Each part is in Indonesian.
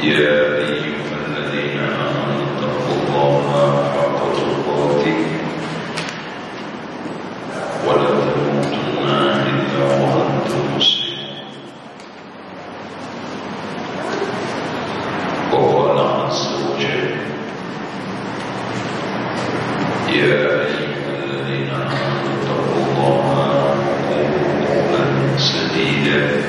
يا أيها الذين آمنوا اتقوا الله حق تقاته ولا تموتن إلا وأنتم مسلمون. وقال عز وجل يا أيها الذين آمنوا اتقوا الله وقولوا قولا سديدا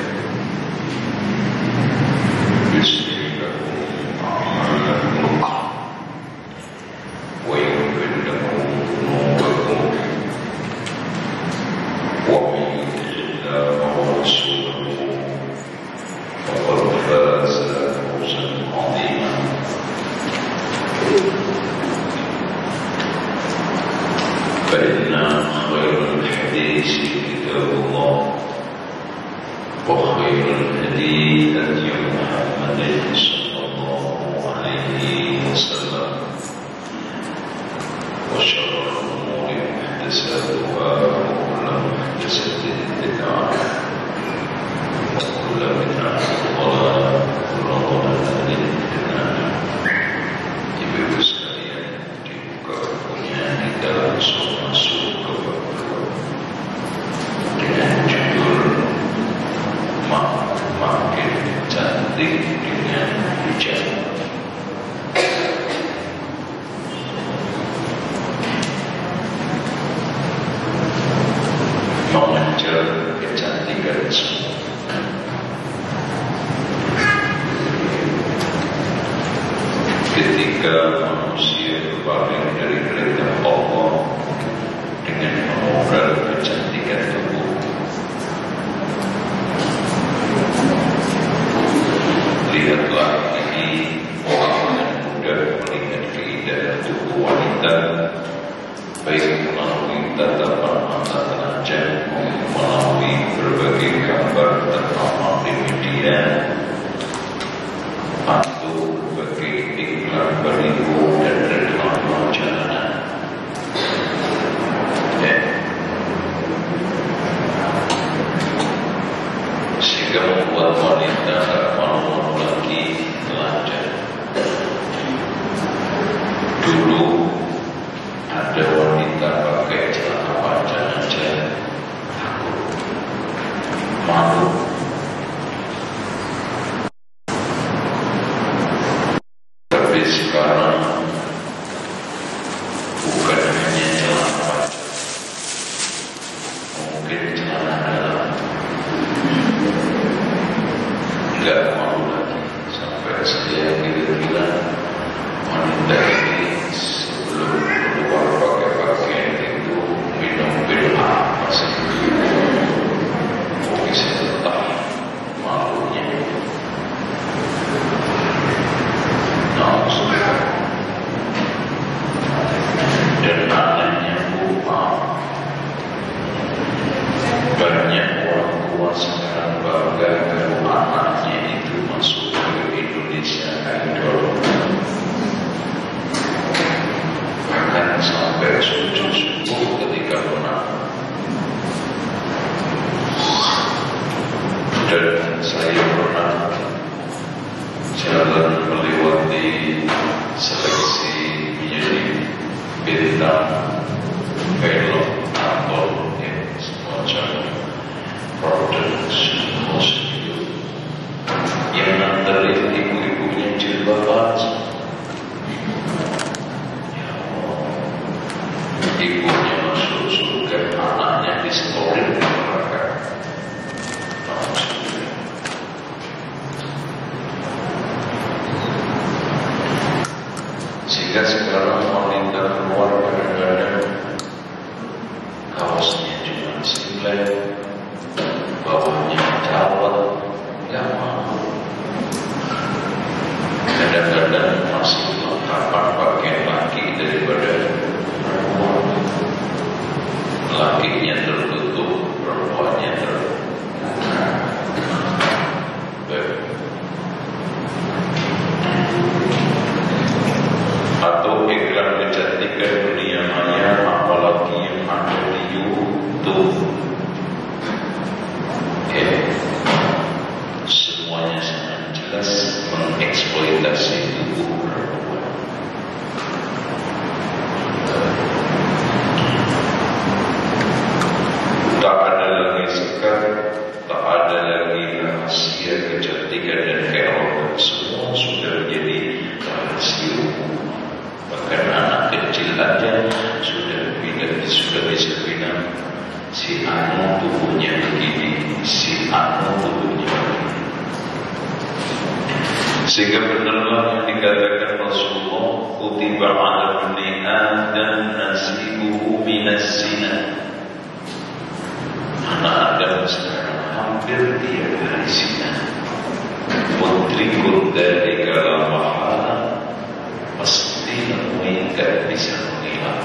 orientasi tubuh perempuan. Tak ada lagi sekat, tak ada lagi rahasia kecantikan dan keelokan. Semua sudah menjadi rahasia umum. Bahkan anak kecil aja sudah bisa bilang si anu tubuhnya begini, si anu tubuhnya begini. Sehingga benarlah yang dikatakan Rasulullah, kutiba 'ala bani Adam nasibuhu minas zina. Anak Adam sekarang hampir tiap hari zina. Mudrikun dari kala mahala, pasti mengikat bisa mengilang.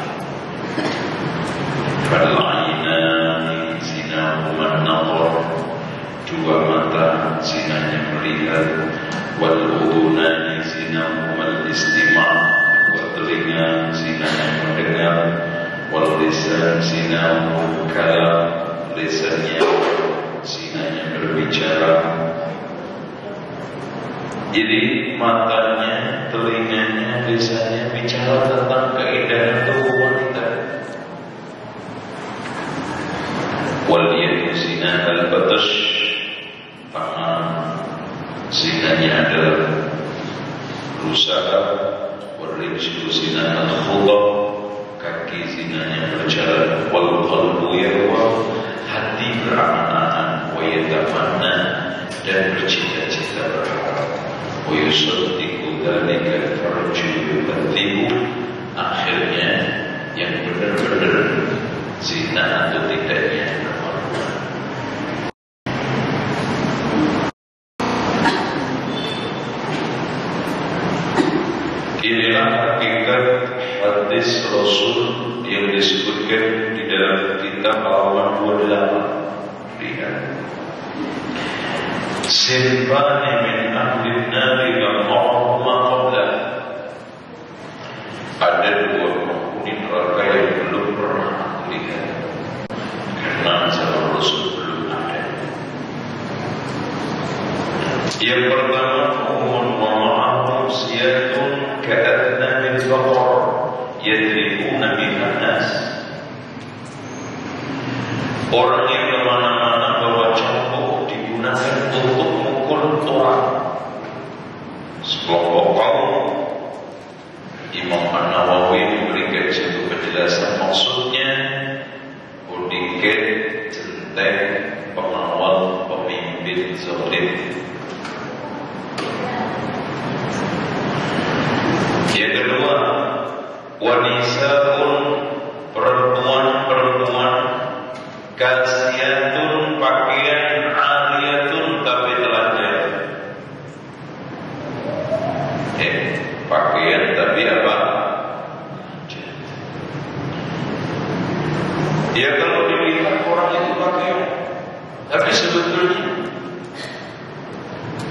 Fal-'ainani zinahuman nazar, dua mata zinanya melihat. Wal-udunani zinahumal istima', dua telinga zinanya mendengar. Wal-lisan zinahul kalam, lisannya zinanya berbicara. Jadi matanya, telinganya, lisannya bicara tentang keindahan tubuh wanita. Wal-yadu zinahal batash, tangan zinanya adalah berusaha. Wal-rijlu zinahal khutah, kaki zinanya berjalan. Wal-qalbu yarwa, hati berangan-angan. Wa yatamanna, dan bercita-cita berharap. Wa yusaddiqu dzalika farju yukatibu, akhirnya yang benar-benar zina atau tidaknya bermakna. Inilah hakikat hadis Rasul yang disebutkan di dalam kitab halaman 28. Lihat. Sinfani min ahli nari lama'ahuma qabla. Ada dua penghuni neraka yang belum pernah aku lihat, karena zaman Rasul belum ada. Yang pertama, umun wa ma'ahum siyatun ka'adna min baqar yadribuna bihan nas. Orang yang kemana-mana bawa cambuk digunakan untuk mukul orang. Sekelompok kaum, Imam An-Nawawi memberikan satu penjelasan maksudnya, udiket centeng pengawal pemimpin zalim. Yang kedua, wanisaun, perempuan-perempuan, kasiyatun, pakaian, aliyatun, tapi telanjang. Pakaian tapi apa? Ya kalau dilihat orang itu pakaian, tapi sebetulnya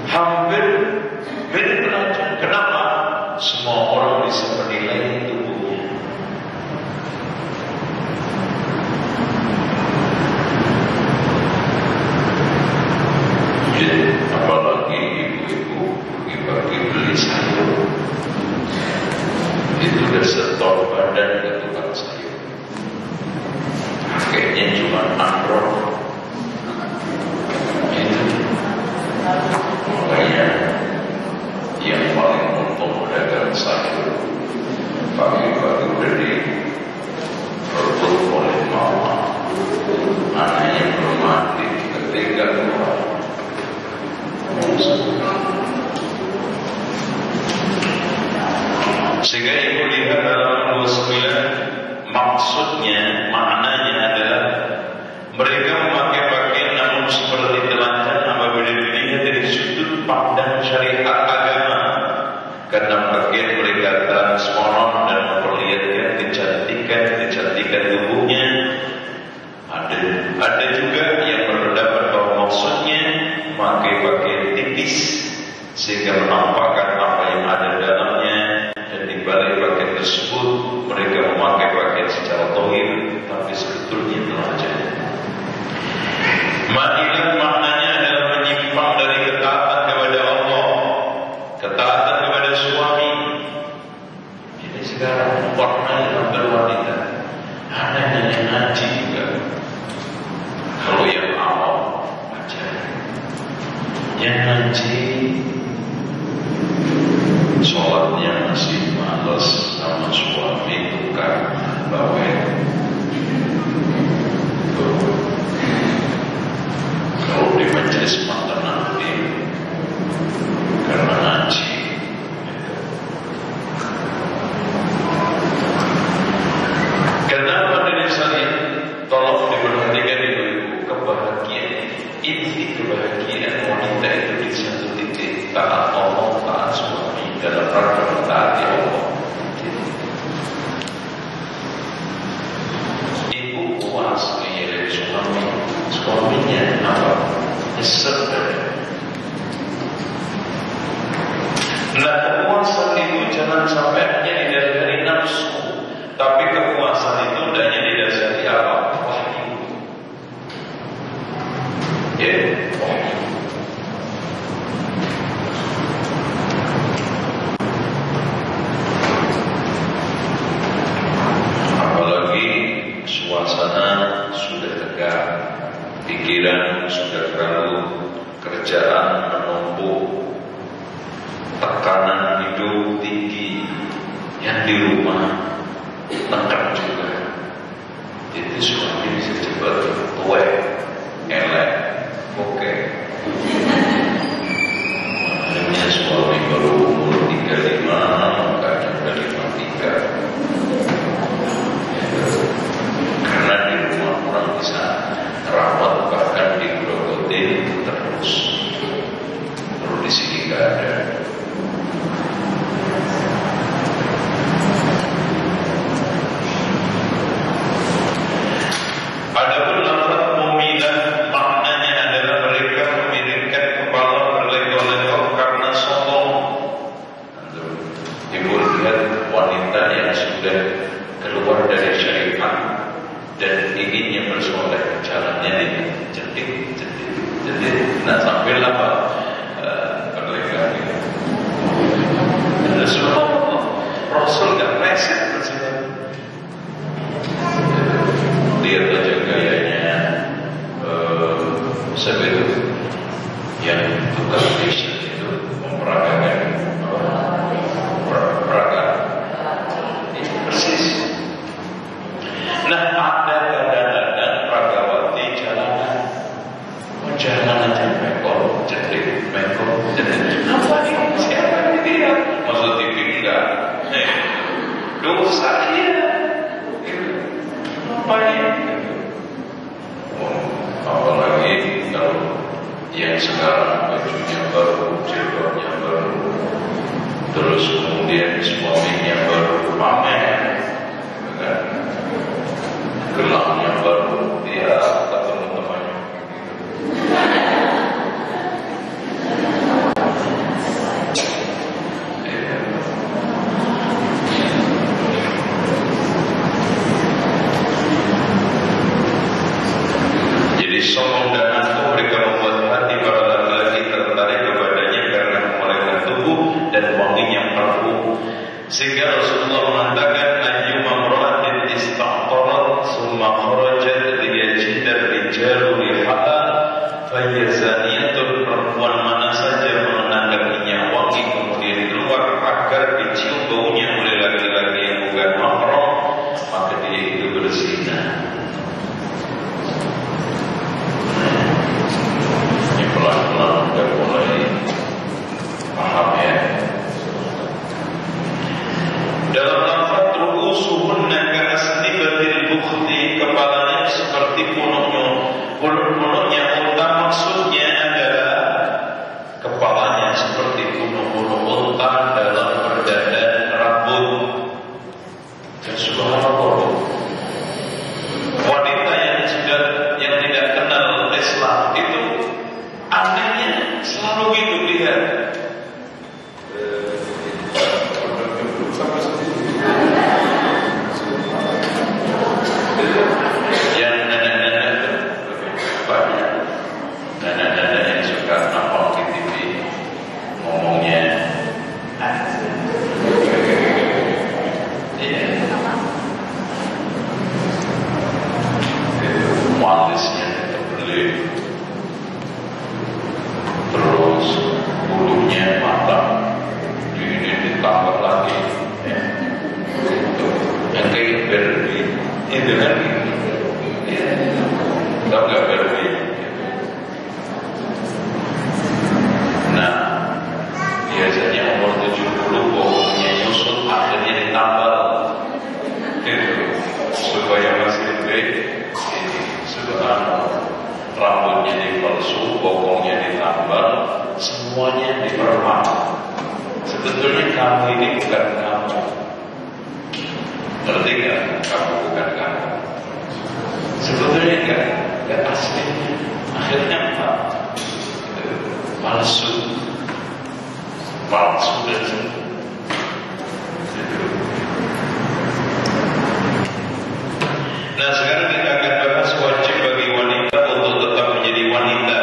hampir mirip telanjang. Kenapa? Semua orang bisa menilai tubuhnya. Jadi apalagi ibu-ibu pagi-pagi beli sayur, itu udah setor badan ke tukang sayur. Pakainya cuma androk. Itu makanya yang paling untung pedagang sayur pagi-pagi udah direbut oleh mama, anaknya belum mati, ketika keluar. Sehingga ibu lihat dalam 29, maksudnya, maknanya adalah mereka memakai pakaian namun seperti telanjang apabila dilihat dari sudut pandang syariat agama, karena pakaian mereka transparan dan memperlihatkan kecantikan tubuhnya. Ada juga yang berpendapat bahwa maksudnya memakai pakaian tipis sehingga menampakkan apa yang ada dalamnya, dan di balik yang ngaji sholatnya masih males sama suami tukang bawel. Kalau di majelis mantan nanti karena ngaji. Kenapa diri saya? Tolong diperhatikan ibu-ibu, kebahagiaan inti kebahagiaan wanita itu di satu titik taat Allah, taat suami dalam rangka mentaati Allah. Ibu puas mengirim suaminya apa? Nyesel. Nah, kepuasan itu jangan sampai hanya didasari nafsu, tapi kepuasan itu hendaknya didasari apa? Wahyu. Ya, wahyu. Apalagi suasana sudah tegak, pikiran sudah terlalu, kerjaan menumpuk, tekanan hidup tinggi, yang di rumah tekan juga. Itu suami bisa cepat tua, elek, oke. Akhirnya suami baru umur 35, kadang udah 53. Karena di rumah orang bisa rawat, bahkan digrogotin terus. Perlu di sini nggak ada. Adapun lafaz mu'minah maknanya adalah mereka memiringkan kepala berlegok-legok karena sombong. Ibu lihat wanita yang sudah keluar dari syariat dan inginnya bersoleh, jalannya ini jentik. Nah sambil apa berlegok gitu. Rasulullah, Rasul gak reset bersih. Lihat aja gayanya sebelum yang tukang fashion itu memperagakan peraga itu persis. Nah ada kadang-kadang peragawati jalanan, jalan aja mekor, jentik. Apa ini? Siapa ini dia? Maksud TV enggak? Dosa dia. Apalagi kalau yang sekarang bajunya baru, jilbabnya baru, terus kemudian suaminya baru pamer, kan? Gelangnya baru, dia ketemu temannya. Sombong dan angkuh mereka membuat hati para laki-laki tertarik kepadanya karena memelihara tubuh dan wanginya parfum. Sehingga Rasulullah mengatakan ayyuma imra'atin ista'tarat summa kharajat liyajidar rijalu rihaha fahiya zaniyatun. Perempuan mana saja mengenakan minyak wangi kemudian keluar agar dicium baunya oleh laki-laki yang bukan mahram, maka dia itu berzina. Pelan-pelan udah mulai paham ya. Dalam lafaz ru'usuhunna ka'asnibatil bukhti, kepalanya seperti punuknya unta, maksudnya adalah kepalanya seperti punuk-punuk unta dalam berdandan rambut. gitu kan? Ya, tahu nggak Barbie? Nah, biasanya umur 70 pokoknya nyusut akhirnya ditambal, gitu, supaya masih baik. Ini subhanallah, rambutnya dipalsu, bokongnya ditambal, semuanya dipermak. Sebetulnya kamu ini bukan kamu. Ngerti gak? Kamu bukan kamu. Sebetulnya gak aslinya. Akhirnya apa? Palsu dan semu. Nah, sekarang kita akan bahas wajib bagi wanita untuk tetap menjadi wanita,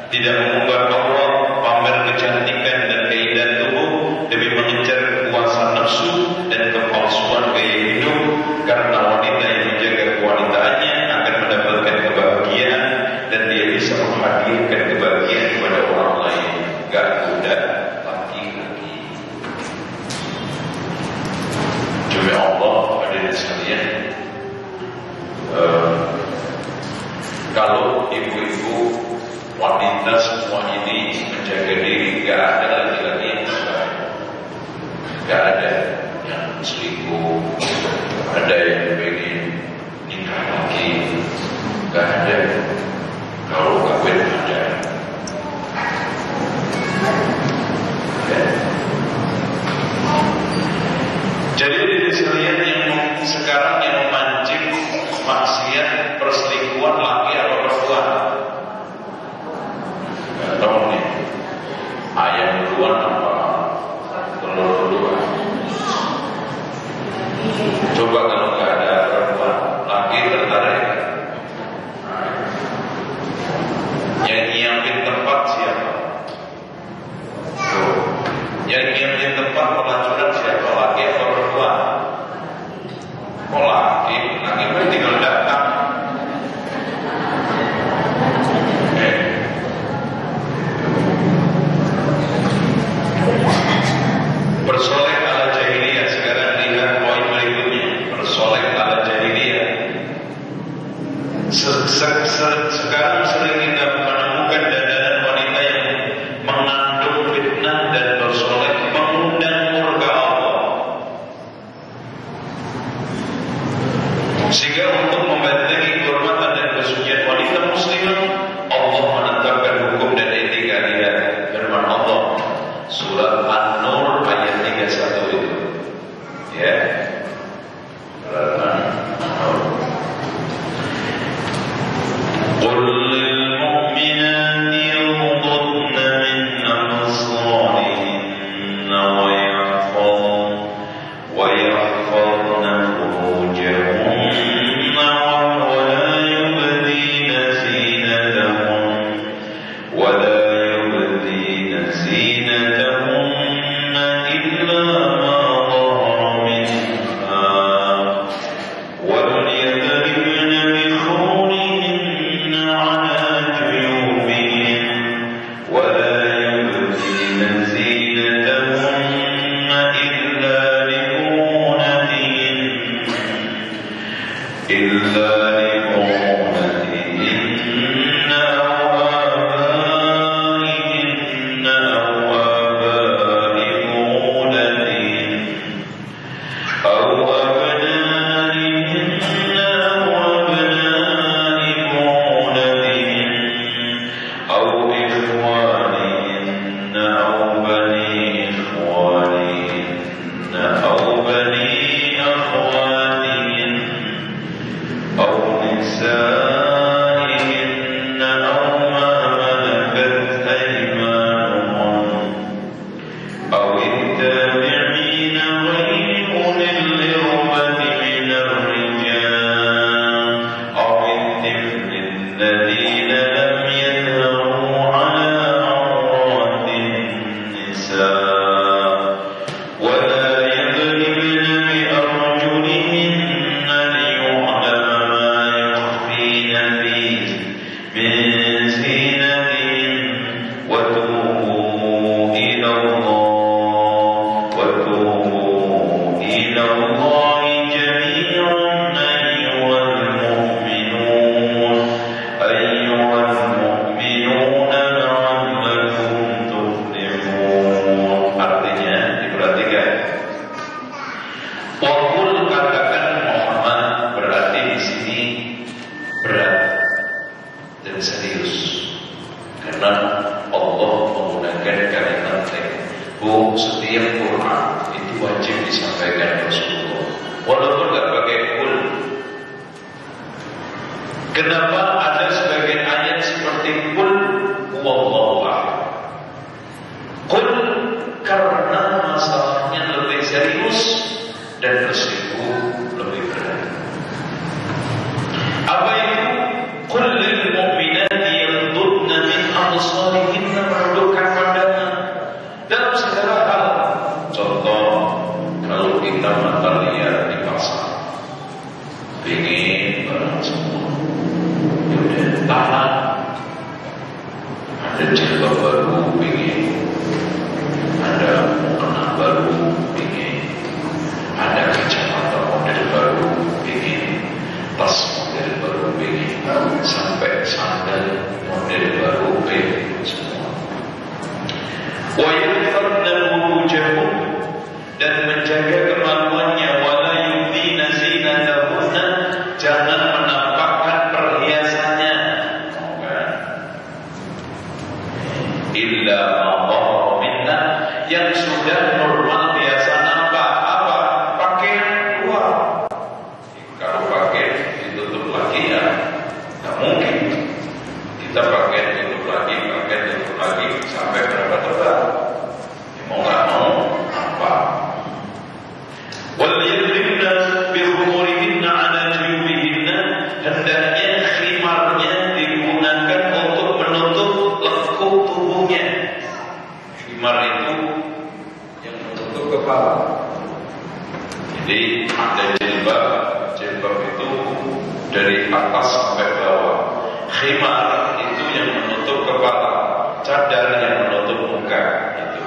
tidak mengumbar aurat, pamer kecantikan dan keindahan tubuh demi mengejar kepuasan nafsu dan kepalsuan gaya hidup. Karena wanita yang menjaga kewanitaannya akan mendapatkan kebahagiaan dan dia bisa menghadiahkan kebahagiaan kepada orang lain. Gak mudah laki-laki. Cuma Allah hadirin sekalian, kalau ibu-ibu wanita semua ini menjaga diri, gak ada laki-laki yang terbaik. Gak ada yang selingkuh, ada yang pengen nikah lagi, gak ada. Kalau kawin ada. Ya. Jadi diri sekalian yang sekarang yang memancing maksiat perselingkuhan laki atau perempuan, gak tahu nih ayam duluan apa telur duluan. Coba kalau gak ada perempuan, laki tertarik. Yang nyiapin tempat siapa? Yang nyiapin tempat pelacuran siapa? Laki atau perempuan? Oh laki kan tinggal datang. Bersolek ala jahiliyah. Sekarang lihat poin berikutnya. Bersolek ala jahiliyah. Sekarang sering kita menemukan dandanan wanita yang mengandung fitnah dan bersolek, mengundang murka Allah. Sehingga untuk membentengi kehormatan dan kesucian wanita muslimah, Allah menetapkan hukum dan etika dia. Firman Allah surat An-Nur ayat 31 itu. Ya. Surat An-Nur. Qul lil mu'minati yaghuddna min absarihinna wa yahfazna furujahunna wa la yubdina zinatahunna illa ma dhahara minha wal yadribna bi khumurihinna ala juyubihin wa la yubdina zinatahunna illa li bu'ulatihinna aw abaihinna aw abai bu'ulatihinna aw abnaihinna aw abnai bu'ulatihinna aw ikhwanihinna aw bani ikhwanihinna aw bani akhwatihinna أو نسائهن أو ما ملكت أيمانهن أو التابعين غير أولي الإربة من الرجال أو الطفل الذين لم يظهروا Karena Allah menggunakan kalimat bu, setiap Quran itu wajib disampaikan Rasulullah, walaupun nggak pakai kul. Kenapa ada sebagian ayat seperti kul huwallahu ahad? Kul karena masalahnya lebih serius dan resiko lebih berat. Apa itu? Qul lil mu'minati yaghdudna min absarihinna, menundukkan pandangan dalam segala hal. Contoh, kalau kita mata lihat di pasar, ingin barang semua, ya udah tahan. Ada jilbab baru, ingin. Ada mukena baru, ingin. Ada kacamata model baru, ingin. Tas model baru, ingin. Sampai sandal model baru, ingin. Semua. Wa yahfadna furujahum, dan menjaga kemaluannya. Wala yubdina zinatahunna, jangan menampakkan perhiasannya. Illa ma minna, yang sudah normal biasa nampak. Apa? Pakaian luar. Kalau pakai ditutup lagi ya nggak mungkin. Kita pakai ditutup lagi sampai berapa tebal? Mau nggak mau apa? Wal yadribna bi khumurihinna ala juyubihinna, hendaknya khimarnya digunakan untuk menutup lekuk tubuhnya. Khimar itu yang menutup kepala. Jadi ada jilbab itu dari atas sampai bawah. Khimar itu yang menutup kepala, cadar yang menutup muka itu.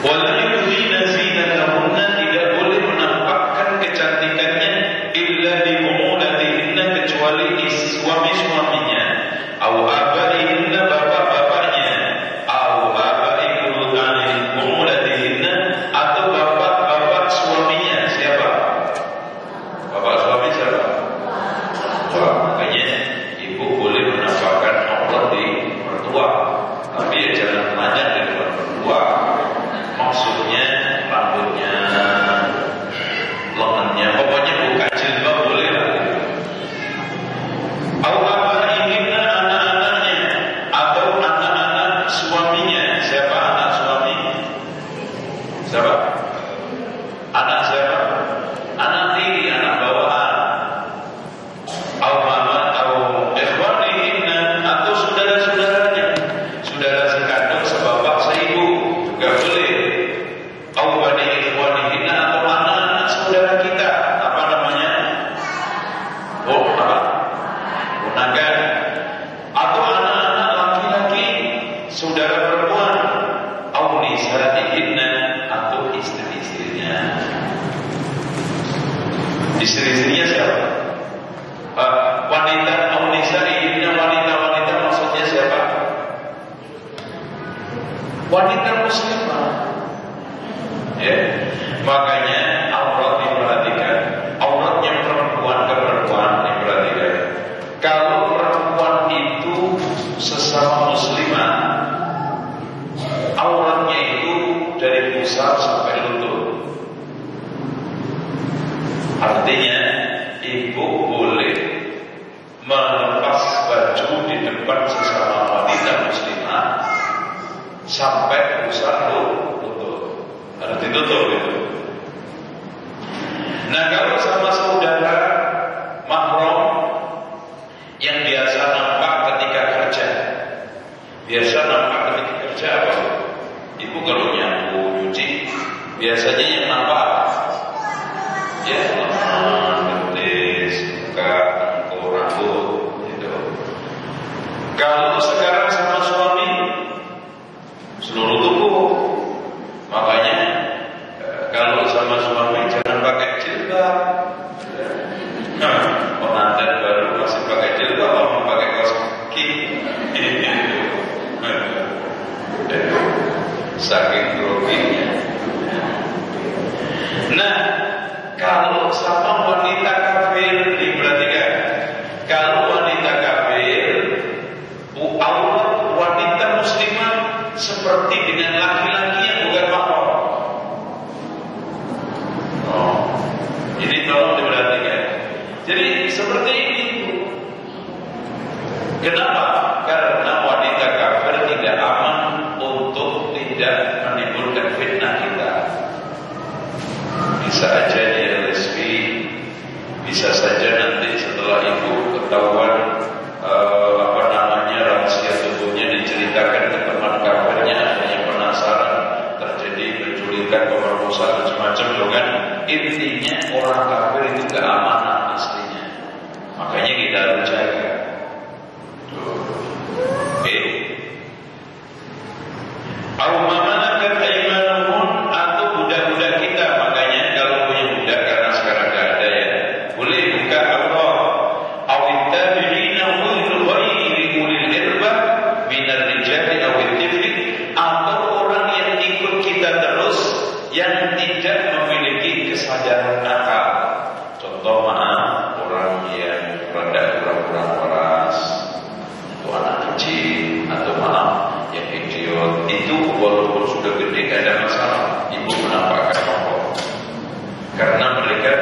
Wala yubdina zinatahunna, tidak boleh menampakkan kecantikannya illa bi bu'ulatihinna, kecuali suami-suaminya, au abaihinna, bapak-bapaknya, au abai bu'ulatihinna, atau bapak-bapak suaminya. Siapa? Bapak suami siapa? Wah, makanya ibu boleh menampakkan aurat di mertua, tapi ya jangan banyak di depan mertua. Maksudnya rambutnya, lengannya, pokoknya buka jilbab boleh lah. Allah ingin anak-anaknya atau anak-anak suaminya. Siapa anak suami? Siapa? Anak siapa? Anak tiri, anak bawaan. Atau ikhwanihinna, atau saudara-saudaranya, saudara sekandung, sebapak, seibu, gak boleh. Au bani ikhwanihinna, atau anak-anak saudara kita, apa namanya? Oh, apa? Ponakan. Atau anak-anak laki-laki, saudara perempuan. Au nisaihinna, atau istri-istrinya. Istri-istrinya siapa? Wanita au nisaihinna, wanita-wanita maksudnya siapa? Wanita muslimah. Ya, makanya aurat diperhatikan. Auratnya perempuan ke perempuan diperhatikan. Kalau perempuan itu sesama muslimah, auratnya itu dari pusar sampai lutut. Artinya ibu boleh melepas baju di depan sesama wanita muslimah sampai pusar lutut. Harus ditutup itu. Nah, kalau sama saudara mahram yang biasa nampak ketika kerja, apa? Ibu kalau nyapu, nyuci, biasanya yang nampak ya lengan, betis, muka, rambut, gitu. Kalau sekarang sama suami, seluruh tubuh. Makanya kalau sama suami jangan pakai jilbab. Pengantin baru masih pakai jilbab, mau pakai kaos kaki. Saking groginya. Nah, kalau sama wanita kafir, diperhatikan. Kalau wanita kafir bisa aja dia lesbi, bisa saja nanti setelah itu ketahuan rahasia tubuhnya diceritakan ke teman kabarnya, akhirnya penasaran, terjadi penculikan, pemerkosaan macam-macam loh kan. Intinya orang kafir itu keamanan aslinya, makanya kita harus jaga. Malakat aymanuhum, atau budak-budak kita. Makanya kalau punya budak, karena sekarang gak ada ya, boleh buka Allah. Awittabi'ina ulil ghairi ulil irbah minar rijali awit tifli, atau orang yang ikut kita terus yang tidak memiliki kesadaran akal. Contoh orang yang rada kurang waras, atau anak kecil, atau yang idiot, itu walaupun sudah gede gak ada masalah, ibu menampakkan rokok, karena mereka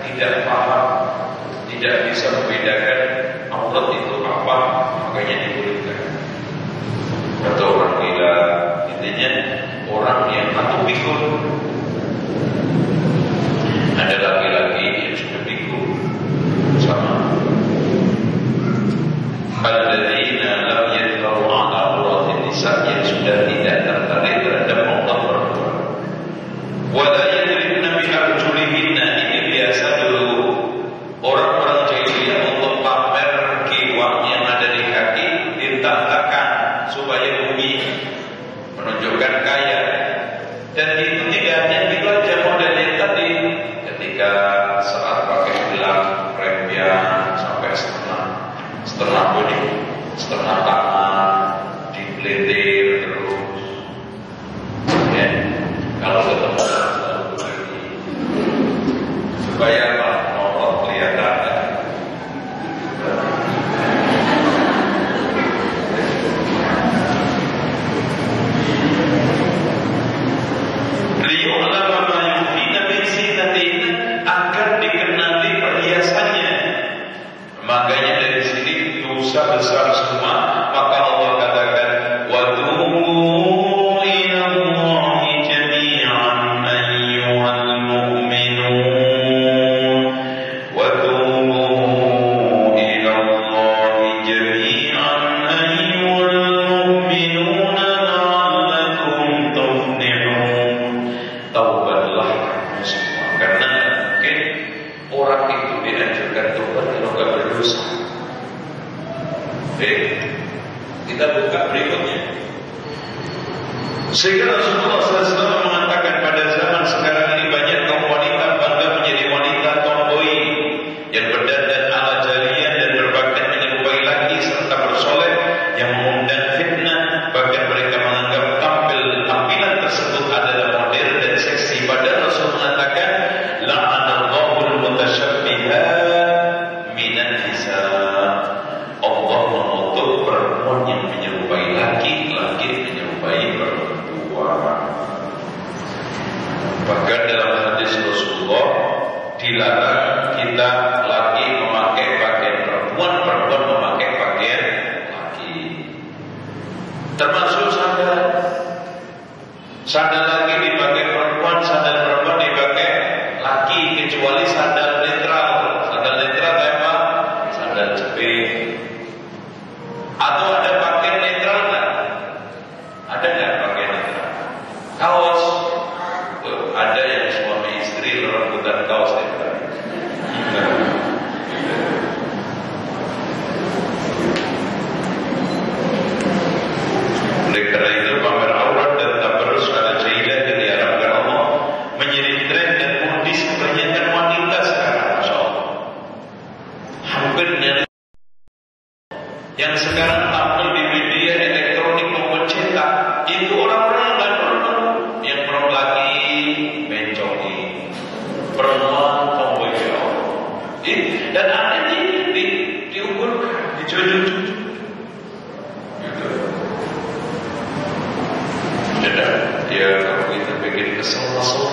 tidak paham, tidak bisa membedakan aurat itu apa, makanya dibolehkan. Atau orang gila, intinya orang yang atau pikun. Ada laki-laki yang sudah pikun sama alladzina lam yadhharu ala auratin nisa, yang sudah tidak tertarik terhadap aurat perempuan. Wa la yadribna bi arjulihinna, ini biasa dulu orang-orang jahiliyah untuk pamer kiwang yang ada di kaki, ditatakan supaya bumi menunjukkan kaya. Dan itu tidak hanya itu aja modelnya tadi, ketika saat pakai gelang rempian sampai setengah bodi, setengah tangan, dipelitir terus. Ya, kalau ketemu selalu lagi, supaya nomor kelihatan. Agar dikenali perhiasannya. Makanya dari sini dosa besar semua. Maka Allah katakan, wa tubu ila Allahi jami'an ayyuhal mu'minun, wa tubu ila Allahi jami'an ayyuhal mu'minun la'allakum tuflihun. Taubatlah semua, karena mungkin orang itu dianjurkan tobat kalau gak berdosa. Kita buka berikutnya. Sehingga Rasulullah SAW mengatakan, pada zaman sekarang ini banyak kaum wanita bangga menjadi wanita tomboy yang berdandan ala jariah dan berbakat menyerupai laki serta bersolek yang mengundang fitnah. Bahkan mereka menganggap tampilan tersebut adalah modern dan seksi. Padahal Rasul mengatakan, la'anallahul mutasyabbihat minan nisa. Allah mengutuk perempuan yang menyerupai laki, laki menyerupai perempuan. Bahkan dalam hadis Rasulullah dilarang kita laki memakai pakaian perempuan, perempuan memakai pakaian laki. Termasuk sandal. Sandal laki dipakai perempuan, sandal perempuan dipakai laki, kecuali sandal netral. Sandal netral apa? Sandal jepit. Atau ada pakaian netral nggak? Ada nggak pakaian netral? Kaos. Tuh, ada yang suami istri rebutan kaos netral. Oleh karena itu pamer aurat dan tabarrus ala jahiliyah yang diharapkan Allah menjadi tren dan modis kebanyakan wanita sekarang, Masya Allah. Hampir yang sekarang tampil di media elektronik maupun cetak itu orang-orang yang nggak normal, yang perempuan laki mencoki, perempuan tomboy, dan ada diukurkan, dijodoh. Dia kalau kita bikin kesel masuk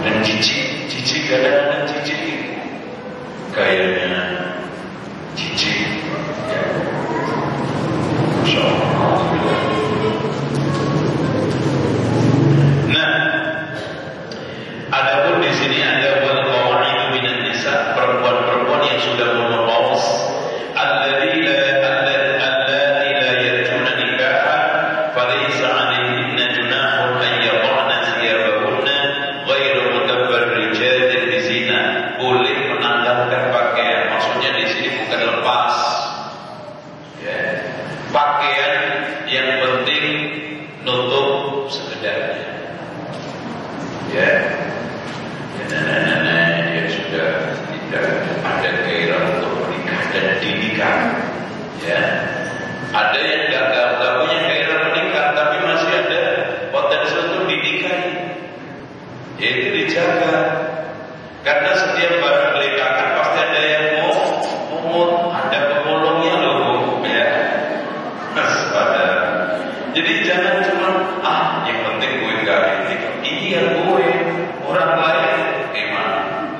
dan cici kadang-kadang cici kayaknya cici ya. Masya Allah. Nah, Ya, ada yang gak punya gairah menikah, tapi masih ada potensi untuk dinikahi. Itu dijaga, karena setiap barang belikan pasti ada yang mau mungut, ada pemulungnya loh, ya. Waspada. Jadi jangan cuma yang penting gue gak ini. Iya gue, orang lain gimana?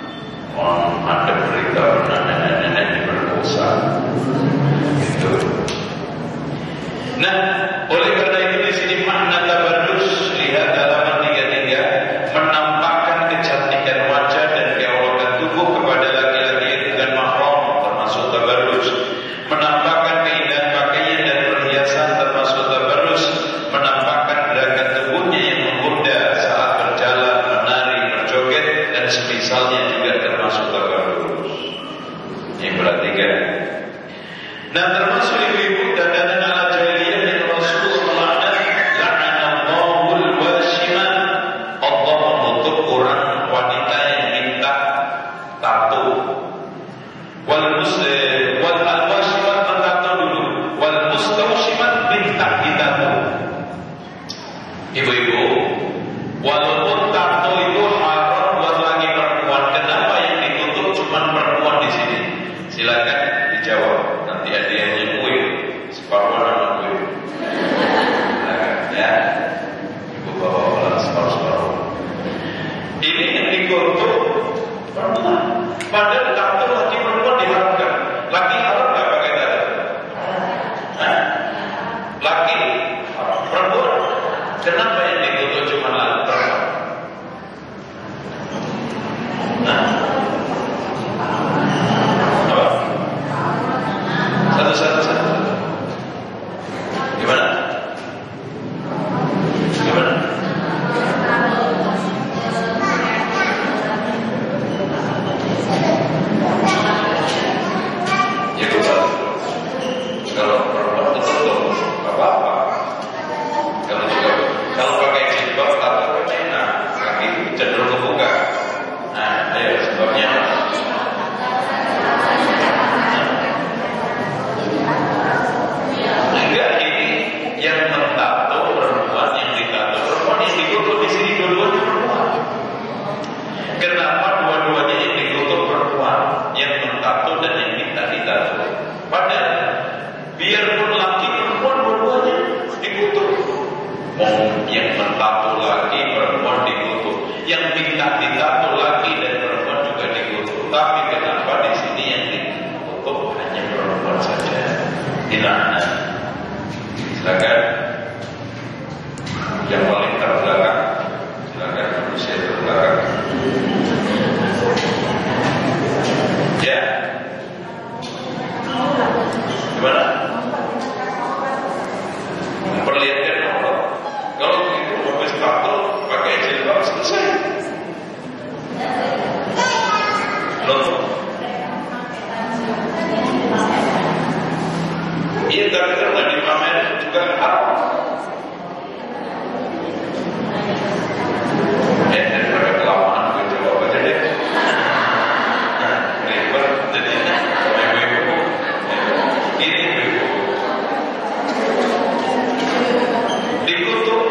Ada berita nenek diperkosa. Gitu. Nah, oleh karena itu di sini makna tabarrus, lihat halaman 33, menampakkan kecantikan wajah dan keaurotan tubuh kepada laki-laki dengan mahram termasuk tabarrus, menampakkan keindahan pakaian dan perhiasan termasuk tabarrus, menampakkan gerakan tubuhnya yang menggoda saat berjalan, menari, berjoget dan semisalnya juga termasuk tabarrus. Ini perhatikan. Nah, termasuk ibu-ibu dandanan ala jahiliyah yang Rasulullah la'anallahul washimah. Allah mengutuk orang wanita yang minta tato. Wal alwashimat tato dulu. Wal mustawshimat minta ditato. Ibu-ibu, walaupun tato itu haram buat laki perempuan, kenapa yang ditutup cuma perempuan di sini? Silakan dijawab. Nanti hadiahnya kue, separuh nama kue. Ya, ibu bawa pulang separuh. Ini yang dikutuk perempuan. Padahal tato laki perempuan diharamkan. Laki haram nggak pakai tato? Laki haram. Perempuan, kenapa yang dikutuk cuma laki perempuan? Satu. Gimana? Ya kalau perempuan tertutup, apa-apa. Kalau pakai jilbab atau enak, kaki cenderung kebuka. Nah, ayo sebabnya. Enggak, ini yang mentato perempuan, yang ditato perempuan, yang dikutuk di sini dua-duanya perempuan. Kenapa dua-duanya yang dikutuk perempuan, yang mentato dan yang minta ditato? Padahal biarpun laki perempuan dua-duanya dikutuk. Yang mentato laki perempuan dikutuk, yang minta ditato laki dan perempuan juga dikutuk. Tapi kenapa di sini yang dikutuk hanya perempuan saja? Dilaknat. Silakan yang paling terbelakang, silakan berusia terbelakang. Ya, gimana? Memperlihatkan Allah. Kalau begitu habis tato pakai jilbab selesai. Loh. Iya, tapi kalau di pamer juga haram. Daripada kelamaan gue jawab aja deh. Ribet jadinya. Ibu-ibu. Ini ibu-ibu. Dikutuk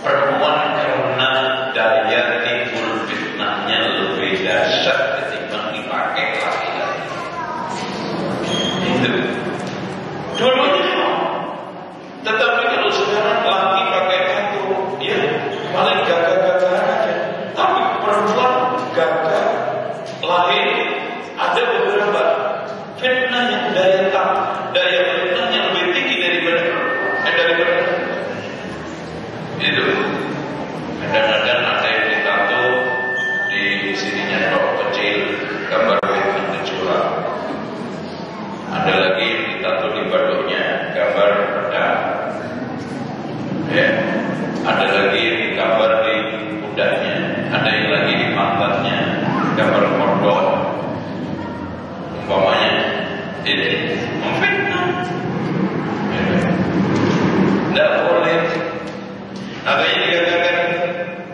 perempuan karena daya timbul fitnahnya lebih dahsyat ketimbang dipakai laki-laki. Itu. Dua-duanya. Tetapi kalau sekarang laki pakai tato, dia paling gagah-gagah aja. Tapi perempuan gagah, lahir, ada beberapa fitnah yang daya fitnahnya lebih tinggi daripada itu. Kadang-kadang ada yang ditato di sininya tok kecil, gambar fitnah kecuali. Ada lagi yang ditato di badannya gambar pedang. Ya. Ada lagi yang digambar di pundaknya, ada yang lagi di pantatnya gambar kondom. Umpamanya ini memfitnah. Tidak boleh. Makanya dikatakan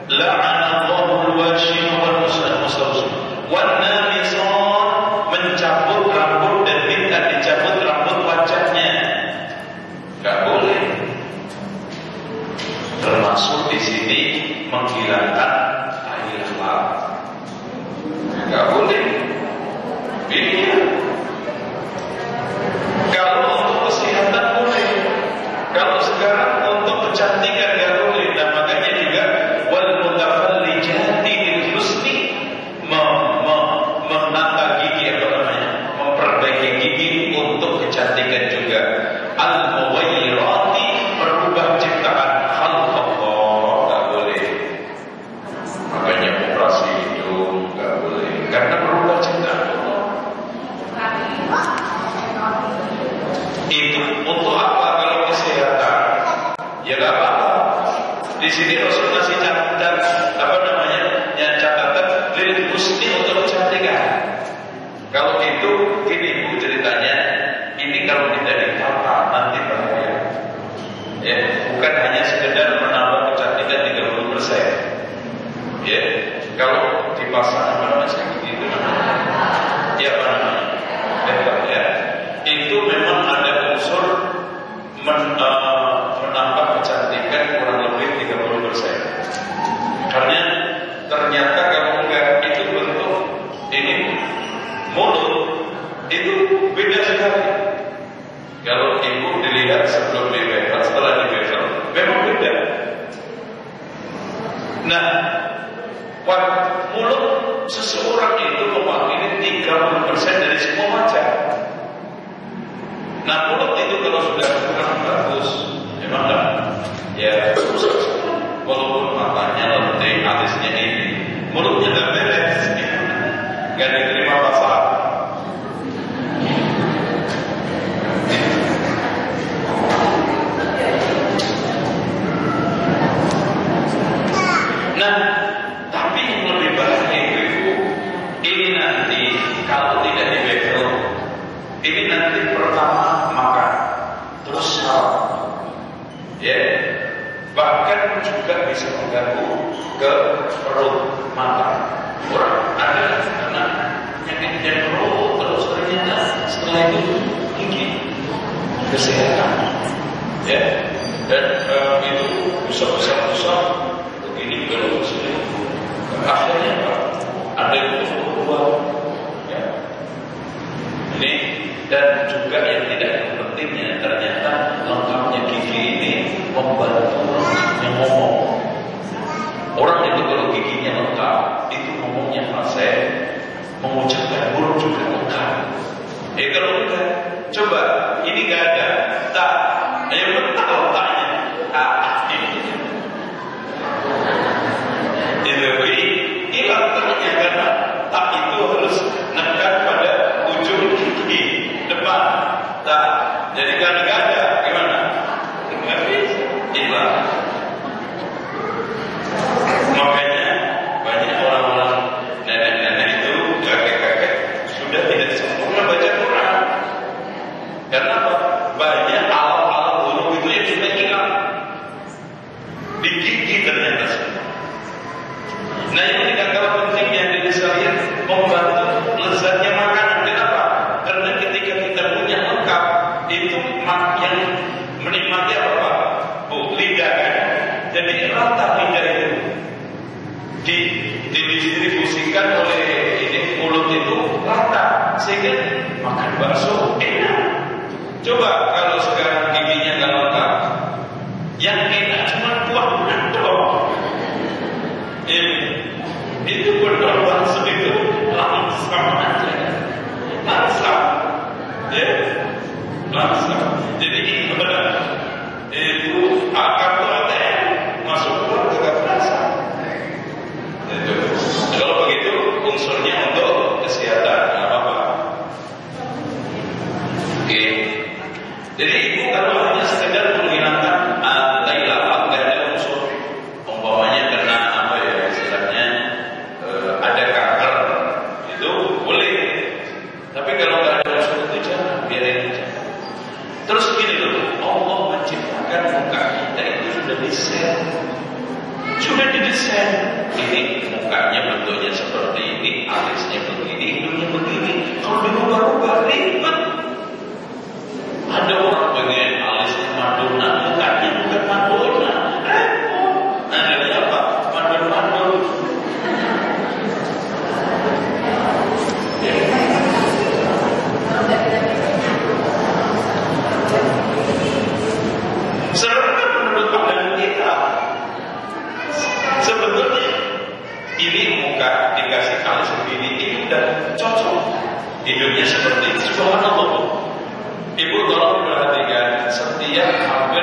la'anallahu al-washim wal mustawsim wan namisat, mencabut rambut dan minta dicabut rambut wajah. Itu untuk apa? Kalau kesehatan, ya nggak apa-apa. Di sini Rasul masih catatan apa namanya? Yang catatan lil husni untuk kecantikan. Kalau itu, ini Bu ceritanya, ini kalau tidak ditata nanti bahaya. Ya, bukan hanya sekedar menambah kecantikan 30%. Ya, kalau dipasang apa namanya gitu, ya apa namanya? Ya, itu memang ada unsur menambah kecantikan kurang lebih 30%. Karena ternyata kalau enggak itu bentuk ini mulut itu beda sekali. Kalau ibu dilihat sebelum dibevel, setelah dibevel, memang beda. Nah, mulut seseorang itu mewakili 30% dari semua wajah. Nah, mulut itu kalau sudah kurang bagus, memang kan, ya walaupun matanya lentik, alisnya ini, mulutnya nggak beres, nggak diterima pasal. Nah, tapi yang lebih bahaya itu, ini nanti kalau tidak dibekel, ini nanti pertama makan, terus salah, ya, bahkan juga bisa mengganggu ke perut, mata. Orang ada karena penyakit perut, terus ternyata setelah itu gigi, kesehatan, ya, dan itu bisa begini kalau sudah akhirnya ada yang keluar, ya. Ini dan juga yang tidak pentingnya ternyata lengkapnya gigi ini membantu yang ngomong. Orang itu kalau giginya lengkap itu ngomongnya fasih, mengucapkan huruf juga lengkap. Kalau udah coba ini nggak ada, tak, ayo bentak letaknya, ini hilang ternyata karena tak itu harus nekat pada ujung gigi depan, tak. Jadi kalau nggak ada gimana? Nggak bisa, hilang. Makanya banyak orang-orang nenek-nenek itu, kakek-kakek sudah tidak sempurna baca Quran. Karena apa? Banyak alat-alat huruf itu yang sudah hilang di gigi ternyata. Nah, yang tidak kalah pentingnya dari sekalian membantu lezatnya makanan. Kenapa? Karena ketika kita punya lengkap itu yang menikmati apa? Bu, lidah kan? Jadi rata lidah itu didistribusikan oleh ini mulut itu rata sehingga makan bakso enak. Coba kalau sekarang giginya nggak lengkap, yang enak cuma buah doang. Itu berdoa bakso itu langsung aja, langsung, ya, langsung. Jadi itu benar. Itu kartu ATM masuk keluar tidak terasa. Itu. Kalau begitu unsurnya untuk kesehatan, nggak apa-apa. Oke. Jadi ibu kalau hanya sekedar menghilangkan lafaz nggak ada unsur, umpamanya karena apa ya istilahnya ada kanker, itu boleh. Tapi kalau nggak ada unsur itu jangan, biarin aja. Terus gini loh, Allah menciptakan muka kita itu sudah desain. Sudah didesain. Ini mukanya bentuknya seperti ini, alisnya begini, hidungnya begini. Kalau dirubah-rubah ribet. Ada orang pengen alisnya Madonna, mukanya bukan Madonna, repot. Nah, jadi apa? Madonna. Sebenarnya menurut pandangan kita, sebetulnya ini muka dikasih alis begini, ini udah cocok. Hidungnya seperti itu. Subhanallah. Ibu tolong perhatikan, setiap hampir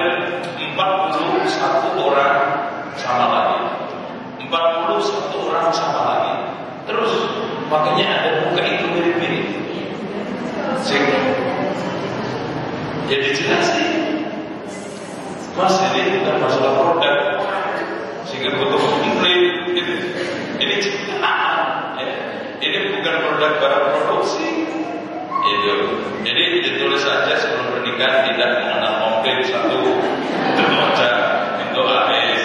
41 orang sama lagi, 41 orang sama lagi. Terus makanya ada muka itu mirip-mirip. Ya dijelasin, Mas ini bukan masalah produk, sehingga butuh iklim gitu. Ini ciptaan, ya. Ini bukan produk barang produksi. Itu. Jadi ditulis saja sebelum pernikahan tidak mengenal mungkin satu terbaca itu habis.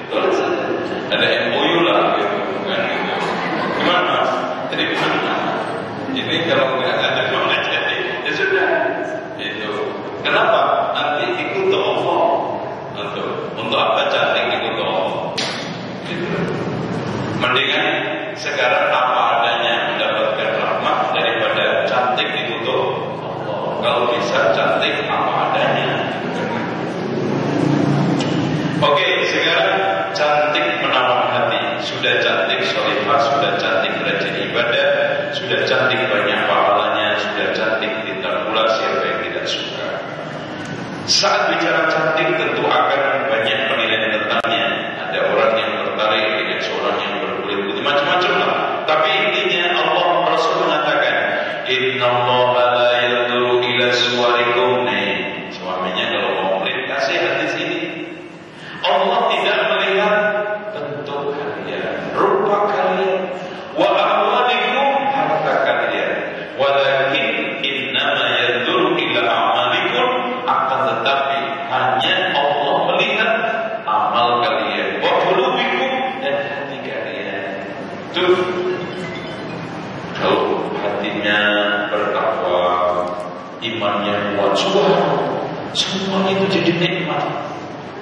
Tulis saja. Ada MOU lah gitu, kan gitu. Gimana Mas? Terima. Ini kalau nggak ada mana jadi, ya sudah. Itu. Kenapa? Nanti ikut Allah. Untuk apa cantik ikut Allah? Gitu. Mendingan sekarang apa adanya mendapatkan rahmat daripada cantik dikutuk Allah. Kalau bisa cantik apa adanya. Oke, sekarang cantik menawan hati. Sudah cantik sholihah, sudah cantik rajin ibadah, sudah cantik banyak pahalanya, sudah cantik tidak pula siapa yang tidak suka. Saat bicara cantik tentu akan banyak penilaian tentangnya. Ada orang yang tertarik dengan seorang yang berkulit putih, macam-macam lah. Tapi intinya Allah Rasul mengatakan, Inna Allah la yanzuru ila suwarikum. Suaminya kalau mau kasih hadis ini, Allah tidak melihat bentuk kalian, rupa kalian, wa amwalikum, harta kalian, walakin innama yanzuru ila amalikum, akan tetapi hanya Allah melihat amal kalian, wa qulubikum, dan hati kalian. Tuh, kalau hatinya bertakwa, imannya kuat, semua itu jadi nikmat.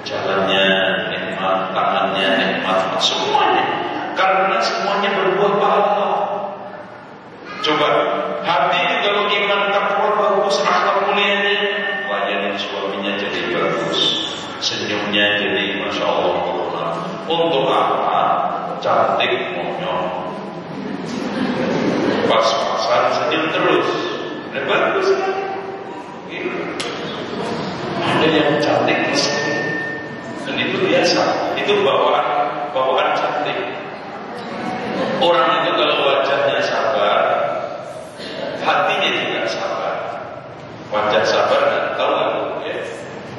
Jalannya nikmat, tangannya nikmat, semuanya. Karena semuanya berbuah pahala. Coba, hati kalau iman takwa bagus, akhlak mulianya, layanan suaminya jadi bagus, senyumnya jadi masya Allah. Untuk apa? Cantik monyong, pas-pasan senyum terus, ini bagus kan? Ada yang cantik meski. Dan itu biasa, itu bawaan cantik. Orang itu kalau wajahnya sabar, hatinya juga sabar. Wajah sabar, tahu nggak?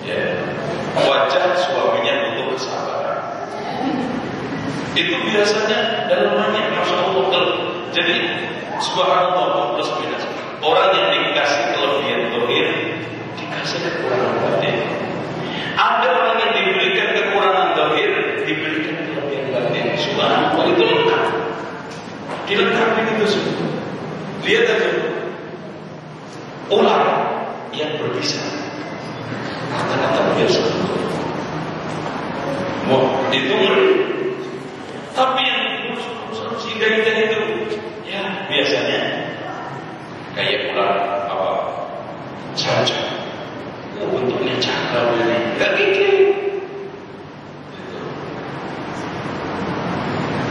Ya. Wajah suaminya butuh kesabaran. Itu biasanya dalamannya masya Allah. Jadi subhanallah plus minus. Orang yang dikasih kelebihan dohir, dikasih kekurangan batin. Ada orang yang diberikan kekurangan dohir, diberikan kelebihan batin. Subhanallah, itu lengkap. Dilengkapi itu semua. Lihat aja ular yang berbisa, kata-kata biasa. Wah, itu ngeri. Tapi yang indah-indah itu, ya biasanya kayak ular apa? Caca. Bentuknya cakra ini, gak gigit.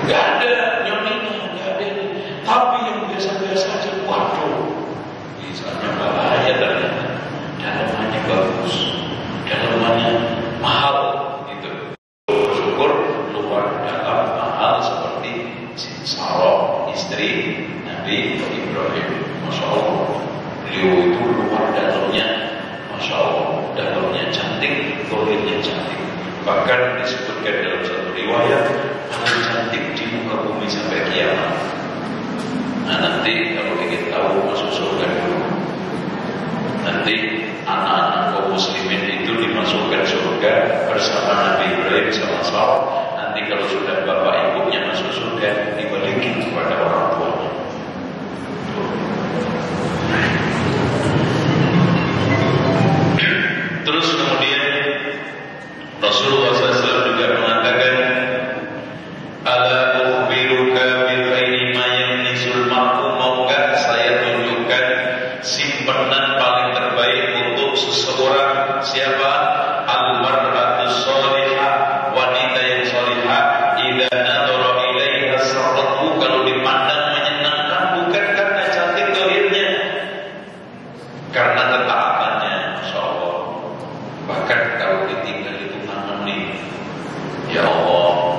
Gak ada nyoninya, gak ada ini. Tapi yang biasa-biasa aja, waduh, misalnya bahaya ternyata. Dalamannya bagus, dalamannya mahal, gitu. Bersyukur luar dalam mahal seperti Sarah, istri Nabi Ibrahim. Masya Allah, beliau itu luar dalamnya, masya Allah, dalamnya cantik, dohirnya cantik. Bahkan disebutkan dalam satu riwayat, paling cantik di muka bumi sampai kiamat. Nah nanti kalau ingin tahu masuk surga dulu. Nanti anak-anak kaum muslimin itu dimasukkan surga bersama Nabi Ibrahim sama Sarah. Nanti kalau sudah bapak ibunya masuk surga, dibalikin kepada orang tuanya. Terus kemudian Rasulullah SAW juga mengatakan, ala ukhbiruka bi khairi ma yamnisul mar'u, mau enggak saya tunjukkan simpanan paling terbaik untuk seseorang. Siapa? Al-mar'atus shalihah, wanita yang shalihah, idza nadhara ilaiha sarratu, kalau dipandang menyenangkan, bukan karena cantik dohirnya, karena ketaatannya, masya Allah. Bahkan kalau ditinggal itu nih, ya Allah,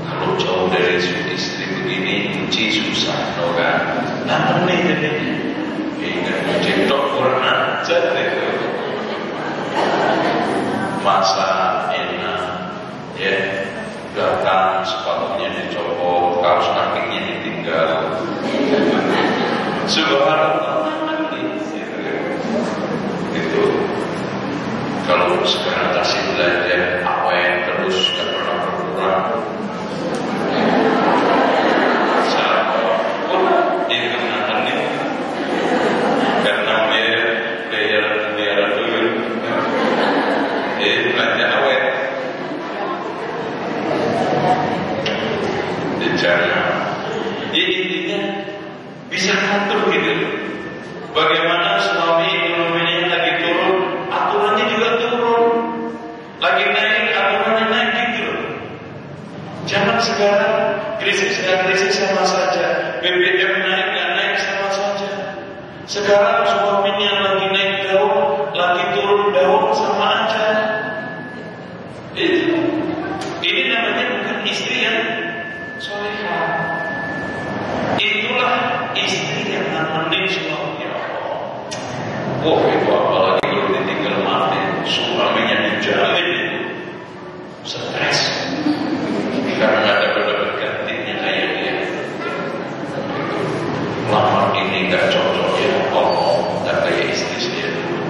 kalau jauh dari istri begini, uji susah, no kan? Namun nih jadinya, ingat uji dok kurang ajar deh. masa enak, ya, datang sepatunya dicopot, kaos kakinya ditinggal. Subhanallah, itu. Kalau sekarang kasih belajar awet terus gak pernah berkurang. Ini kenatan nih, karena biar dulu, belanja awet. Jangan. Jadi intinya bisa ngatur gitu. Bagaimana suami ekonominya lagi turun, aturannya juga turun. Lagi naik, aturannya naik gitu. Jangan sekarang krisis sama saja. BBM naik nggak naik sama saja. Sekarang suaminya lagi naik daun, lagi turun daun sama aja. Itu. Ini namanya bukan istri yang solehah. Itulah istri yang nemenin suami. Wah, itu apalagi kalau ditinggal mati, suaminya dijamin itu stres karena nggak dapat gantinya kayak dia. Lamar ini nggak cocok ya Allah, nggak kayak istri saya dulu.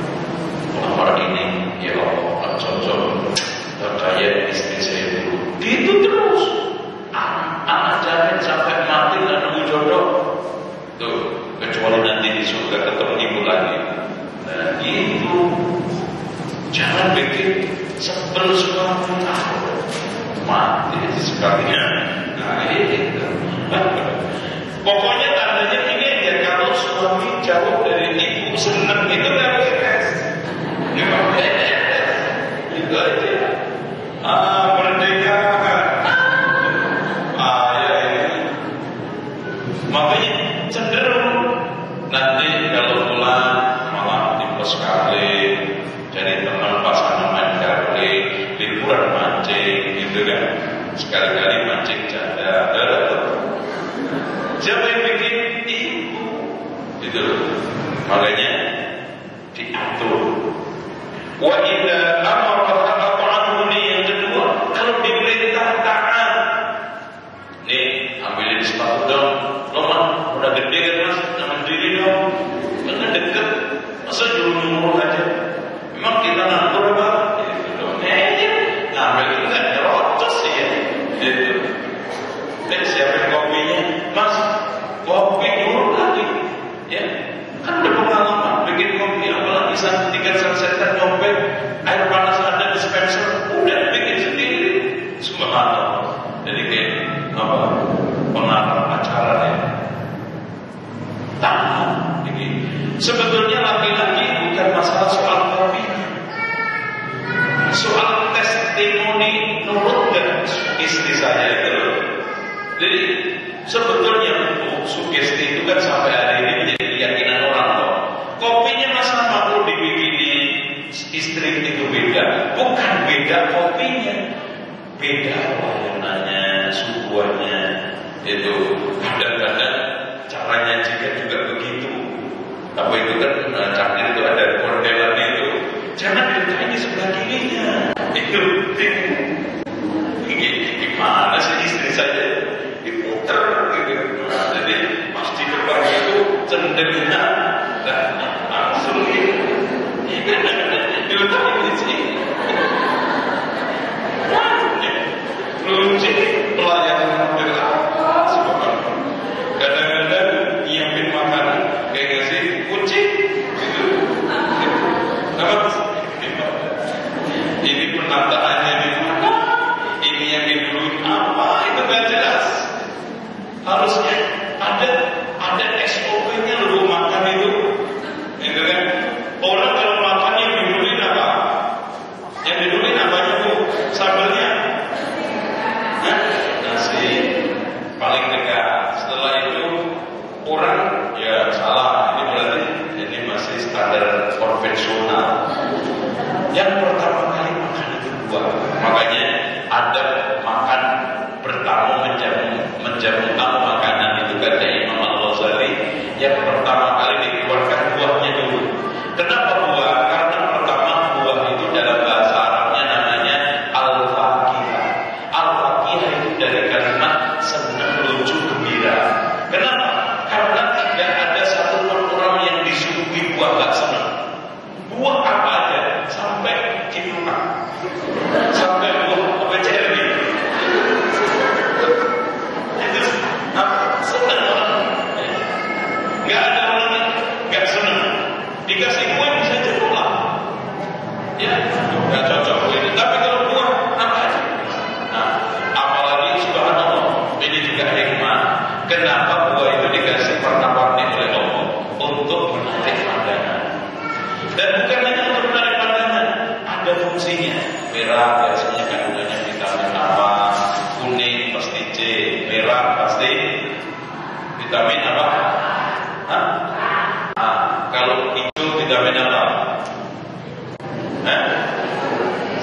Lamar ini ya Allah nggak cocok, nggak kayak istri saya dulu. Gitu terus. Anak jamin sampai mati nggak nemu jodoh. Tuh, kecuali nanti di surga ketemu ibu lagi. Nah itu, jangan bikin sebel suami mati sekalinya. Nah itu. Pokoknya tandanya ini aja, kalau suami jauh dari ibu seneng itu nggak beres. Itu aja. Merdeka. Makanya cenderung nanti kalau pulang malah tipes kali, jadi teman pasangan main kali, liburan mancing gitu kan, sekali-kali mancing janda. Siapa yang bikin? Ibu. Itu makanya diatur. Wa idza amara ta'atuhu, yang kedua, kalau diperintah taat. Nih, ambilin sepatu dong. Loh, udah gede kan mas, jangan diri dong. Kan deket, masa nyuruh-nyuruh aja. Memang kita ngatur apa? Gitu dong. Ngambil itu kan nyerocos sih ya. Gitu. Siapin kopinya, mas, kopi nyuruh lagi. Ya, kan udah pengalaman bikin kopi, apalagi saat tinggal sunsetan nyopet, air panas ada dispenser, udah bikin sendiri. Subhanallah. Jadi kayak apa? Pengarang acara ya. Tahan ini. Sebetulnya laki-laki bukan masalah soal kopi, soal testimoni nurut dan istri saya itu. Jadi sebetulnya sugesti itu kan sampai hari ini menjadi keyakinan orang loh. Kopinya masa perlu dibikinin istri itu beda, bukan beda kopinya, beda warnanya, suguhannya. Itu kadang-kadang caranya juga begitu. Apa itu kan cangkir itu ada kordelannya itu. Jangan diletakkan di sebelah kirinya. Itu gimana sih istri saya diputer gitu. Nah, jadi pasti depan itu cenderungnya langsung diletakkan di sini. Lunci pelayanan kadang-kadang nyiapin makanan kayak ngasih kucing gitu. Ini penataannya di mana? merah biasanya kandungannya vitamin apa? Kuning pasti C, merah pasti vitamin apa? Hah? Kalau hijau vitamin apa?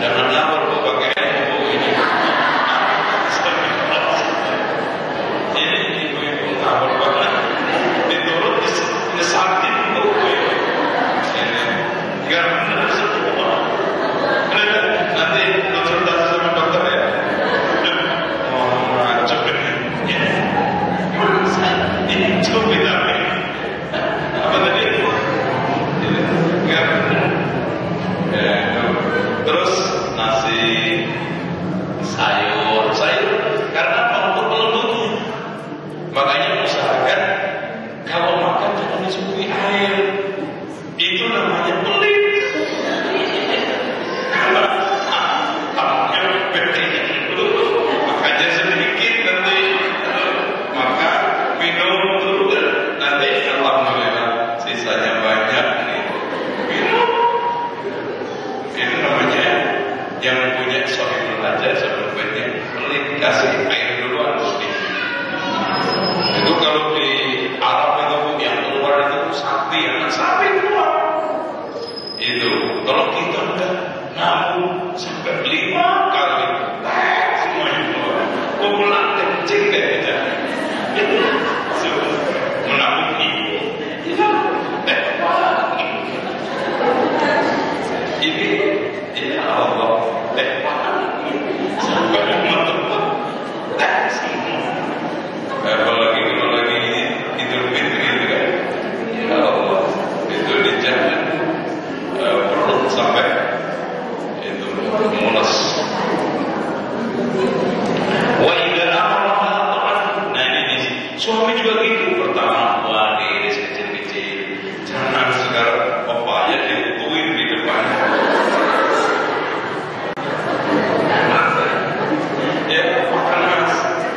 Jangan ngawur bu pakai bu ini. Ini ibu-ibu ngawur banget. Diturut disakit bu. Enggak benar semua. Nanti konsultasi sama dokter ya. Macam ini. Ini cukup vitamin. Apa tadi? Enggak benar. Terus nasi, sayur karena pelembut-pelembutnya. Makanya usahakan kalau makan jangan disuguhi air. Itu namanya pelit. Karena tamunya baterainya itu makannya sedikit nanti maka minum terus nanti alhamdulillah sisanya banyak nih minum. Itu namanya yang punya sohibul hajat sebetulnya pelit, kasih air duluan mesti. Itu kalau di Arab itu yang keluar itu sapi, anak sapi keluar. Itu kalau kita udah nabung sampai 5 kali, semuanya keluar. Pulang kencing kayak gitu. Menabung ibu. Ini ya Allah, sampai menutup semua. Apalagi kalau lagi Idul Fitri gitu kan, ya Allah, itu dijamin perut sampai itu mulas. Wa idza amara ta'an. Nah ini suami juga gitu. Pertama ini kecil-kecil, jangan sekarang papaya dibukuin di depan. Ya makan mas,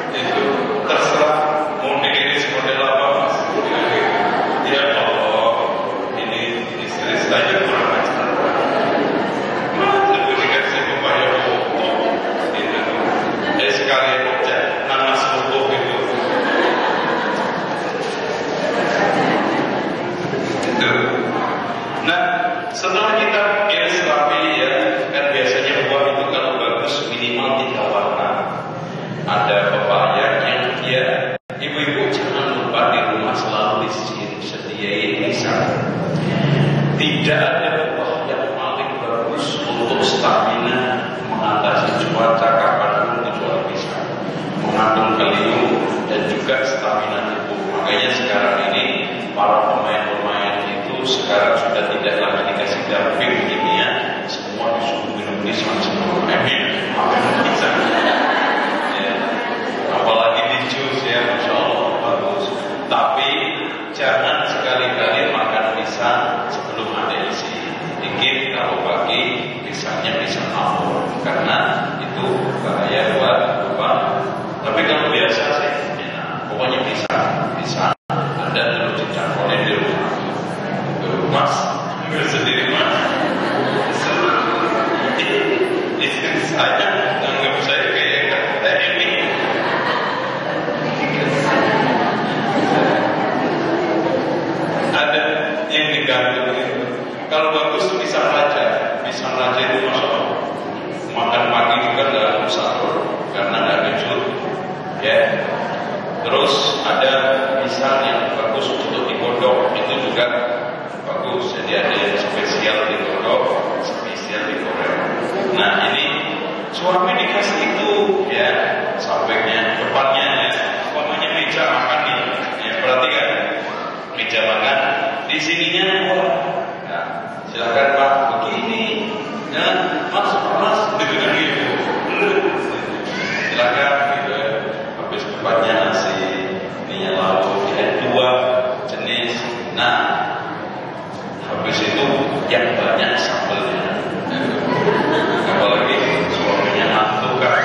itu terserah mau diiris model apa mas. Ya Allah, ini istri saya kurang ajar. Mas itu dikasih papaya pokok, itu sekali aja nanas pokok itu. Nah, setelah kita iris rapi ya, kan biasanya buah itu kalau bagus minimal 3 warna. Ada pepaya yang dia ibu-ibu jangan lupa di rumah selalu disediain pisang. Tidak ada buah yang paling bagus untuk stamina mengatasi cuaca kapanpun kecuali pisang. Mengandung kalium dan juga stamina tubuh. Makanya sekarang ini para pemain-pemain itu sekarang sudah tidak lagi dikasih doping kimia, semua disuruh minum pisang semua. Pisang. Ya. Apalagi di jus ya, masya Allah bagus. Tapi jangan sekali-kali makan pisang sebelum ada isi. Dikit kalau pagi pisangnya pisang apel karena itu bahaya buat apa. Tapi kalau biasa sih enak. Pokoknya pisang ada terus dicangkolin di rumah. Mas, ambil sendiri mas. Istri saya anggap saya kayak ini. Ada yang digantung itu. Kalau bagus pisang raja itu masya Allah. Makan pagi juga nggak sahur karena nggak kecut. Ya. Terus ada pisang yang bagus untuk digodok, itu juga bagus. Jadi ada yang spesial digodok, spesial digoreng. Nah ini suami dikasih itu ya, sampingnya, depannya ya, umpamanya meja makan nih. Ya, perhatikan meja makan di sininya buah. Nah, silakan Pak begini. Ya, mas, dengan gitu. Silakan gitu. Habis depannya nasi, ininya lauk, ya 2 jenis. Nah, habis itu yang banyak sambelnya. Apalagi suaminya ngantuk kan,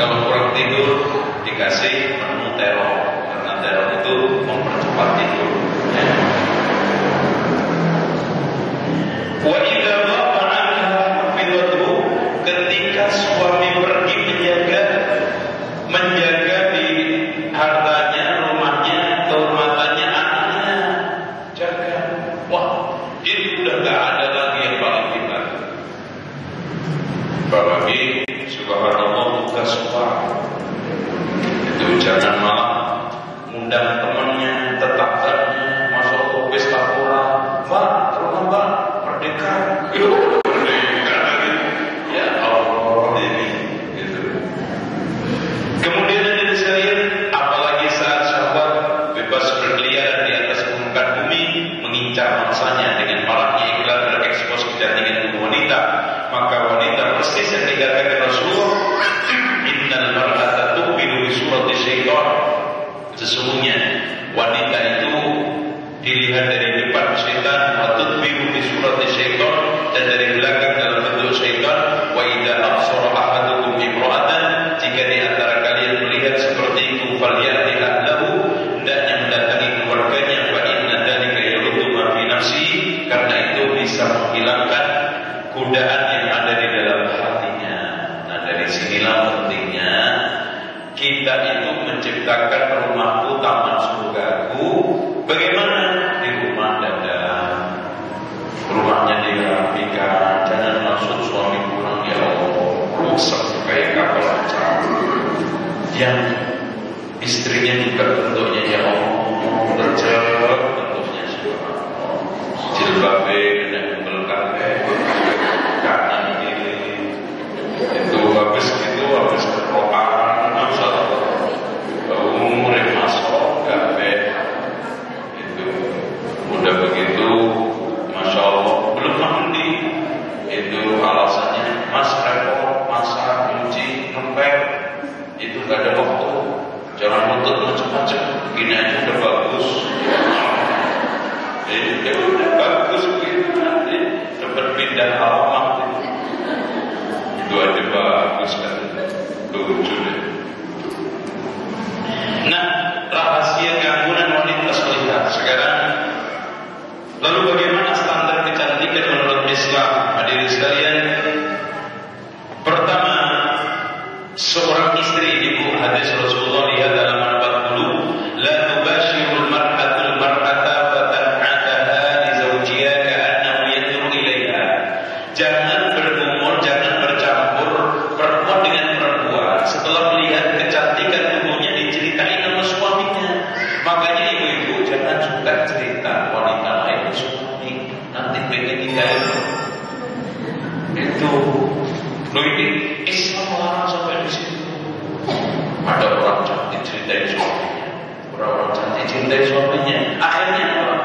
kalau kurang tidur dikasih menu terong, karena terong itu mempercepat tidur. Ya. Apalagi subhanallah buka suara. Itu jangan malah undang temannya, tetangganya, masuk ke pesta pora, Pak, rumah Pak, merdeka. Merdeka lagi. Ya Allah ini gitu. Kemudian dari sekalian, apalagi saat sahabat bebas berkeliaran di atas permukaan bumi, mengincar mangsanya dengan maraknya iklan berekspos kecantikan tubuh wanita, maka wanita persis yang dikatakan Rasulullah, innal mar'ata tu'minu bi surati syaitan. Sesungguhnya wanita itu dilihat dari depan syaitan, wa tudbiru bi surati syaitan, dan dari belakang dalam bentuk syaitan. Wa idza absara ahadukum imra'atan, jika di antara kalian melihat seperti itu, falyati ahlahu, hendaknya mendatangi keluarganya, fa inna dzalika yaruddu ma fi nafsi, karena itu bisa menghilangkan godaan yang ada di dalam hatinya. Nah, dari sinilah pentingnya kita itu menciptakan rumahku taman surgaku. Bagaimana? Di rumah dadah, rumahnya dirapikan, jangan masuk suami pulang ya Allah rusak kayak kapal pecah, yang istrinya juga bentuknya ya Allah berjauh bentuknya subhanallah, jilbabnya kena membelkan kanan kiri, itu habis gitu habis kerokan umurnya masuk gape itu udah begitu masya Allah belum mandi, itu alasannya mas repot masak nyuci ngepel, itu gak ada waktu, jangan nuntut macam-macam, gini aja udah bagus. Ya udah bagus begitu, nanti dapat pindah alamat itu aja bagus kan, lucu deh. Nah, rahasia keanggunan wanita salihah sekarang. Lalu bagaimana standar kecantikan menurut Islam? Hadirin sekalian, pertama, seorang istri, ibu hadis Rasulullah di halaman 40, la tubashirul mar'atul mar'ata fatan'ataha li zawjiha ka'annahu yanzuru ilaiha. Jangan bergumul, jangan bercampur perempuan dengan perempuan setelah melihat kecantikan tubuhnya diceritain sama suaminya. Makanya ibu-ibu jangan suka cerita wanita lain suami, nanti pengen tinggalin. Itu lo ini Islam melarang sampai di situ. Ada orang cantik ceritain suaminya, orang cantik cintai suaminya, akhirnya apa?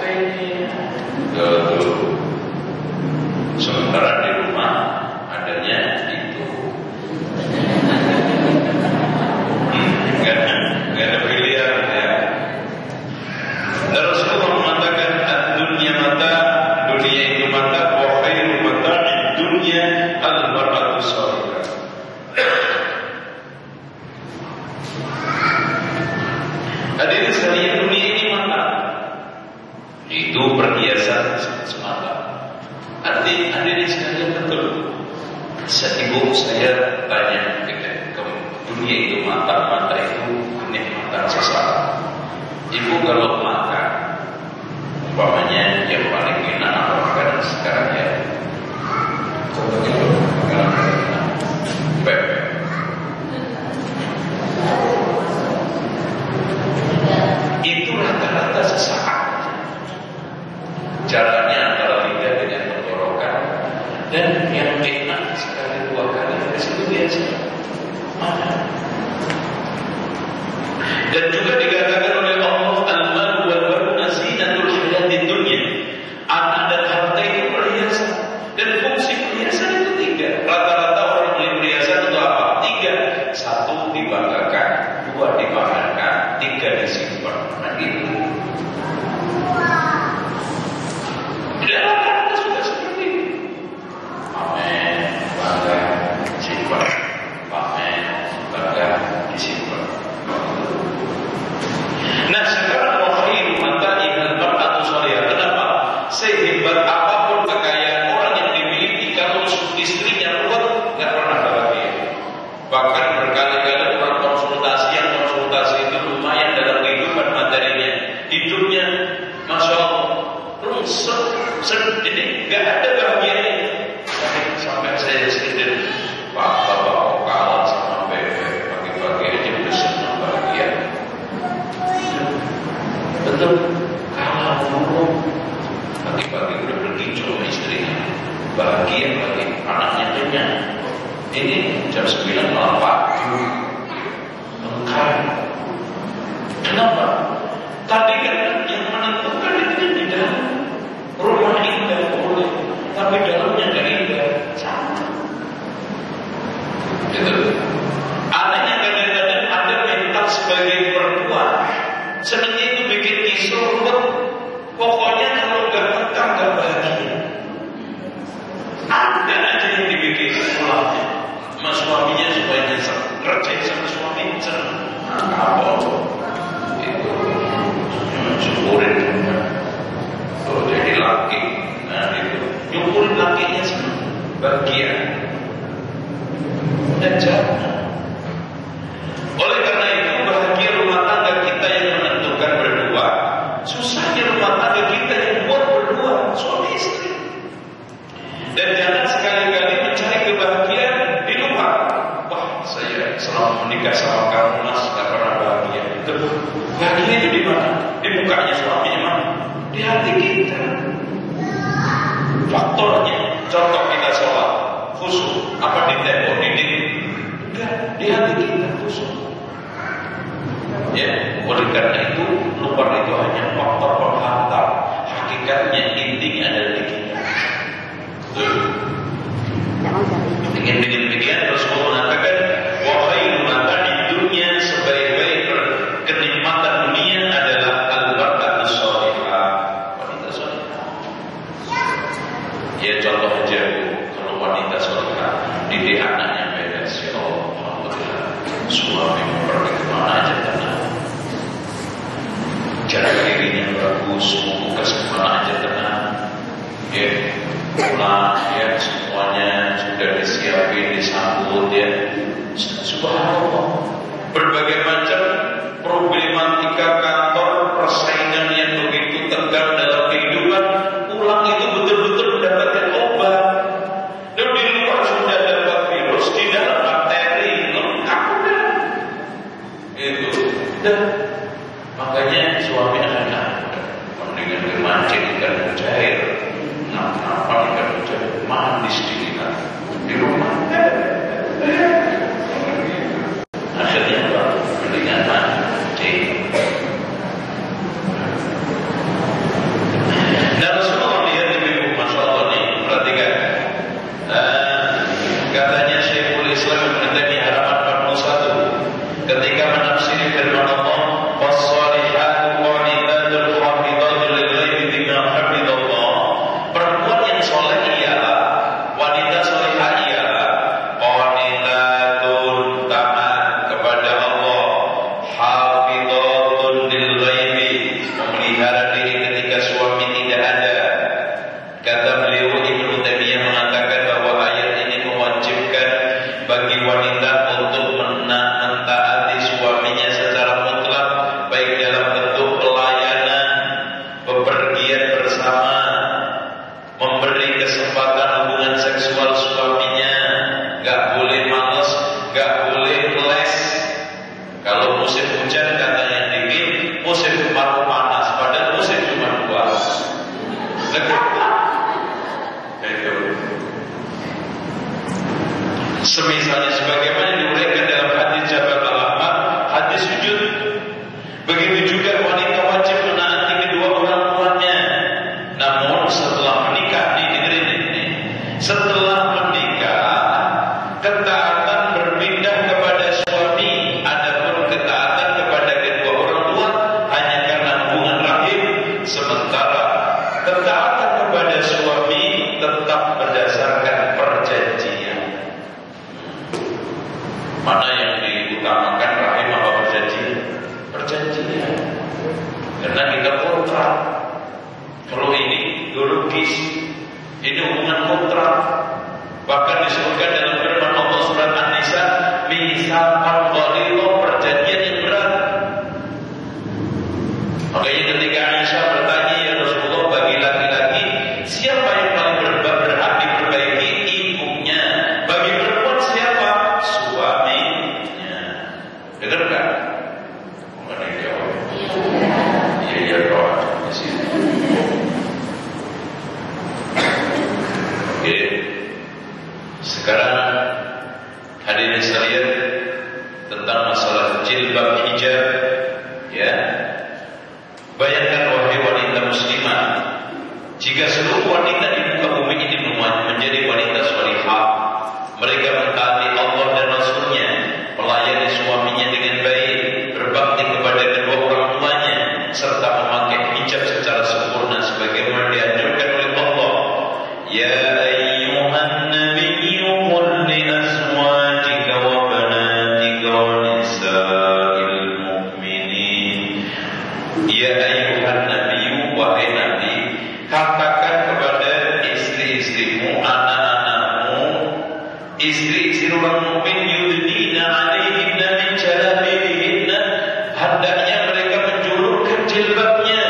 Pengen sementara di rumah adanya itu nggak ada pilihan ya. Dan Rasulullah mengatakan ad-dunya mata, dunia itu mata, wa khairu mata'id dunya al-mar'atu salihah. Hadirin sekalian, dunia ini mata, itu perhiasan semata. Hadirin sekalian, betul. Ibu saya tanya ke dunia itu mata itu kenikmatan sesaat. Ibu kalau makan, umpamanya yang paling enak apa makanan sekarang ya? Bebek. Itu rata-rata sesaat. Caranya antara lidah dengan tenggorokan, dan yang enak sekali dua kali dari situ biasa. Mana? Dan juga dikatakan oleh Allah, al-mal wal banuna zinatul hayatid dunya. Anak dan harta itu perhiasan, dan fungsi perhiasan itu tiga. Rata-rata orang beli perhiasan itu apa? Tiga. Satu dibanggakan, dua dimakankan, tiga disimpan. Nah gitu. Tidak rata-rata sudah seperti itu. Pamer, bangga, simpan. Pamer, bangga, disimpan. Nah sekarang wahai mata ihal mar'atu salihah. Kenapa? Sehebat apapun kekayaan orang yang dimiliki, kalau istrinya ruwet nggak pernah bahagia. Bahkan berkali-kali orang konsultasi itu lumayan dalam kehidupan materinya, hidupnya masya Allah jadi nggak ada bahagianya. Sampai saya sendiri masjid, Pak bawa kalah sama bebek, pagi-pagi aja udah senang bahagia. Betul, kalah dulu. Pagi-pagi udah pergi sama istrinya, bahagia lagi, anaknya kenyang. Ini jam 9 malam pagi, mengkari. Kenapa? Tadi kan yang menentukan itu di dalam rumah indah boleh, tapi dalamnya nggak indah. Sama. Gitu. Anehnya kadang-kadang ada mental sebagai perempuan, senangnya itu bikin kisruh. Pokoknya kalau nggak betah nggak bahagia. Ada aja yang dibikin ulangnya, mas suaminya supaya nyesel, kerjain sama suami senang. Apa? Itu syukurin. Kalau jadi laki, nah itu nyukurin lakinya senang, bahagia. Dan jangan. Oleh karena itu bahagia rumah tangga kita yang menentukan berdua, susahnya rumah tangga kita yang buat berdua, suami istri. Dan jangan sekali-kali mencari kebahagiaan di luar. Wah, saya selama menikah sama kamu mas gak pernah bahagia. Bahagia itu di mana? Di mukanya suaminya mana? Di hati kita. Faktornya, contoh kita sholat khusyuk, apa di tembok dinding? Enggak, di hati kita khusyuk. Ya, oleh karena itu luar itu hanya faktor penghantar. Hakikatnya intinya ada di kita. Dengan demikian Rasulullah mengatakan, wa khairu ma di dunia, sebaik-baik kenikmatan dunia adalah al-mar'atus shalihah, wanita salihah. Ya contoh aja kalau wanita salihah didik anaknya beres, ya Allah, alhamdulillah, suami pergi kemana aja tenang, jarak dirinya bagus, mau ke kemana aja tenang, ya pulang ya semuanya sudah disiapin, disambut ya. Subhanallah, berbagai macam problematika kantor, persaingan yang begitu tegang dalam kehidupan, pulang itu betul-betul mendapatkan obat. Dan di luar sudah dapat virus, di dalam bakteri lengkap itu. Dan makanya suami anak mendingan kemancing ikan mujair, apa ikan mujair mandi sedikit di rumah. Akhirnya apa? Mendingan mancing. Dan Rasulullah lihat ibu, masya Allah nih, perhatikan. Katanya Syekhul Islam Ibnu Taimiyah halaman 41 ketika menafsiri firman Allah, "Wassalihatu qanitatun hafidhatun lil-ghaibi bima hafidhallah." Perempuan yang soleh ialah, wanita solehah ialah qanitatun, taat kepada Allah, hafidhatun lil-ghaibi, memelihara diri ketika suami tidak ada. Kata beliau Ibnu Taimiyah mengatakan bahwa ayat ini mewajibkan bagi wanita untuk mentaati suaminya secara mutlak, baik dalam bentuk pelayanan, bepergian bersama, memberi kesempatan hubungan seksual suaminya, gak boleh males, gak boleh les. Kalau musim hujan katanya dingin, musim kemarau panas, padahal musim cuma 2. Semisalnya sebagaimana diuraikan dalam hadis Jabal al-Ahmar, hadis sujud. Begitu juga wanita wajib menaati kedua orang tuanya. Namun setelah menikah, setelah menikah, ketaatan berpindah kepada suami. Adapun ketaatan kepada kedua orang tua hanya karena hubungan rahim. Sementara ketaatan kepada suami tetap berdasarkan perjanjian. Mana yang diutamakan, rahim apa perjanjian? Perjanjian. Karena kita kontrak. Kalau ini biologis, ini hubungan kontrak. Bahkan disebutkan dalam firman Allah surat An-Nisa, mitsaqan ghalidha, perjanjian yang berat. Makanya ketika Aisyah bertanya, ya Rasulullah, bagi laki-laki siapa yang paling berhak diperbaiki? Ibunya. Bagi Jika seluruh wanita di muka bumi ini menjadi wanita salihah, mereka mentaati Allah dan Rasulnya, melayani suaminya dengan baik, berbakti kepada kedua orang tuanya, serta memakai hijab secara sempurna sebagaimana dianjurkan oleh Allah. Ya ayyuhan nabiyyu qul li azwajika wa banatika wa nisa'il mu'minin. Ya ayyuhan nabiyyu, wahai nabi, katakan kepada istri-istrimu, anak-anakmu, istri-istri orang mukmin, yudnina 'alaihinna min jalabibihinna, hendaknya mereka menjulurkan jilbabnya.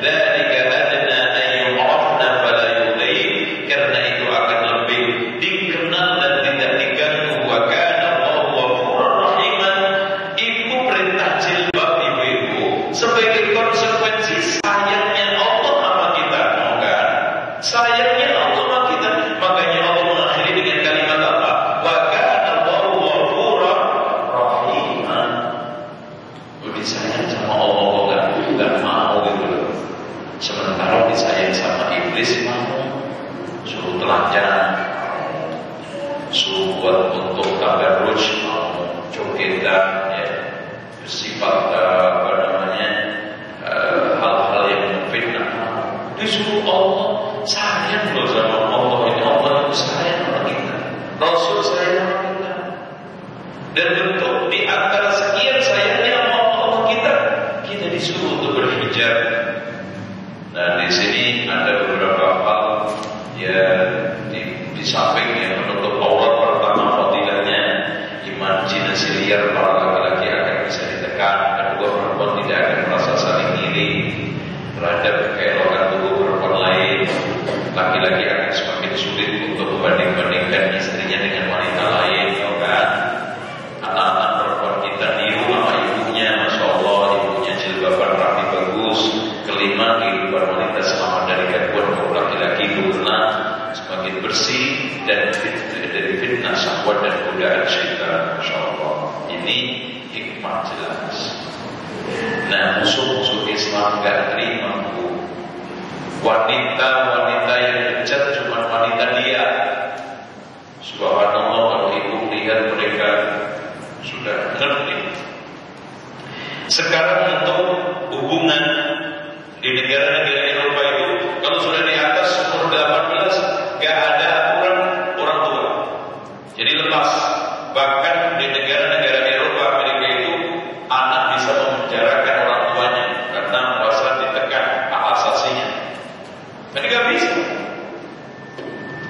Dzalika adna an yu'rafna fala yudhain, karena itu akan lebih dikenal dan tidak diganggu. Wa kana Allahu ghafurur rahiman. Itu perintah jilbab ibu-ibu sebagai konsekuensi sayangnya Allah sama kita, kan? Sayangnya Allah sama kita, makanya Allah mengakhiri dengan kalimat apa? Wa kana Allahu ghafurur rahiman. Lebih sayang sama Allah enggak mau gitu loh. Sementara disayang sama iblis mau, suruh telanjang, suruh buat untuk tabarruj, mau coketan, ya, bersifat apa namanya, hal-hal yang fitnah. Disuruh Allah, sayang loh sama Allah ini. Allah itu sayang sama kita, Rasul sayang sama kita. Dan bentuk di antara sekian sayangnya Allah kita disuruh untuk berhijab. Nah, di sini ada beberapa hal ya di samping yang menutup aurat. Pertama, fadilahnya imajinasi liar para laki-laki akan bisa ditekan. Kedua, perempuan tidak akan merasa saling iri terhadap keelokan tubuh perempuan lain. Laki-laki akan semakin sulit untuk membanding-bandingkan istrinya dengan wanita lain, ya kan? Anak-anak perempuan kita niru sama ibunya, masya Allah, ibunya jilbaban rapi bagus. Kelima, kehidupan wanita selamat dari gangguan kaum laki-laki. Keenam, semakin bersih dan dari fitnah syahwat dan godaan syaitan. Masya Allah, ini hikmah jelas. Nah, musuh-musuh Islam gak terima bu. Wanita-wanita yang bejat cuma wanita liar. Subhanallah, kalau ibu lihat mereka sudah ngerti. Sekarang untuk hubungan di negara-negara Eropa itu, kalau sudah di atas umur 18 gak ada aturan orang tua, jadi lepas. Bahkan di negara-negara Eropa, Amerika itu, anak bisa memenjarakan orang tuanya karena merasa ditekan hak asasinya. Ini gak bisa.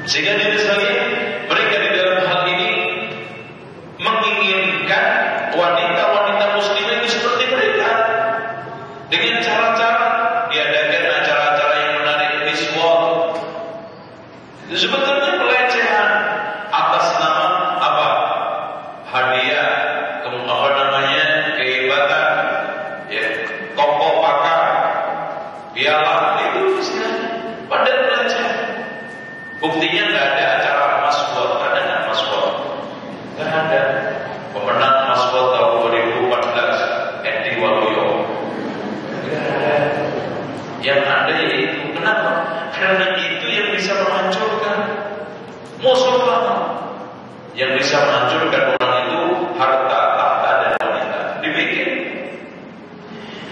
Sehingga di sekalian, mereka di dalam hal ini menginginkan wanita-wanita muslimah itu seperti mereka, dengan cara-cara diadakan acara-acara yang menarik visual. Itu sebetulnya pelecehan atas nama apa? Hadiah, apa namanya, kehebatan, ya, tokoh pakar, piala, itu istilahnya. Padahal pelecehan. Buktinya nggak ada acara masbot, ada masbot, nggak ada. Pemenang masbot tahun 2014 Edi Waluyo. Yang ada yaitu, kenapa? Karena itu yang bisa menghancurkan musuh lama. Yang bisa menghancurkan orang itu harta, tahta, dan wanita. Dibikin.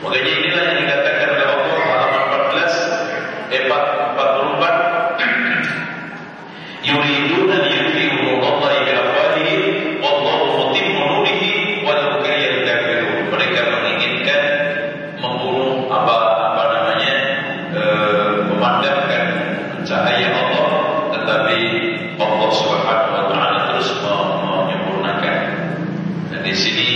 Makanya inilah yang dikatakan oleh Allah halaman 44. Yuriduna liyutfi'u nurallahi biafwahihim wallahu mutimmu nurihi walau karihal kafirun. Mereka menginginkan membunuh memadamkan cahaya Allah, tetapi Allah Subhanahu wa taala terus menyempurnakan. Dan di sini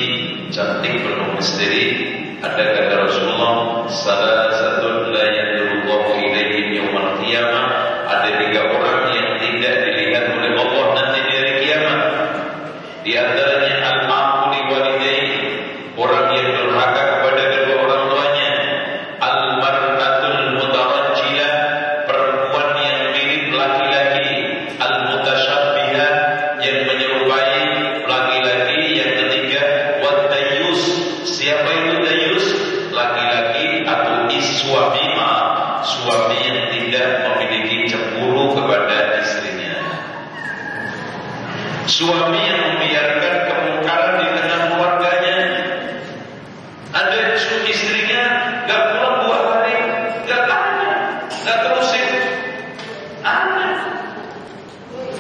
cantik penuh misteri. Ada kata Rasulullah, salasatun la yanzurullahu ilaihim yaumal qiyamah. Ada 3 orang yang tidak dilihat oleh Allah nanti di hari kiamat. Di antaranya al-aqu li walidayhi, orang yang durhaka kepada kedua orang tuanya. Al-mar'atul mutarajjilah, perempuan yang mirip laki-laki. Al-mutasyabbihah, yang menyerupai laki-laki. Yang ketiga, wat-tayyus. Siapa itu tayyus? Laki-laki atau suami yang tidak memiliki Suami yang membiarkan kemungkaran di tengah keluarganya. Ada istrinya gak pulang 2 hari, gak tanya, gak terusin. Ada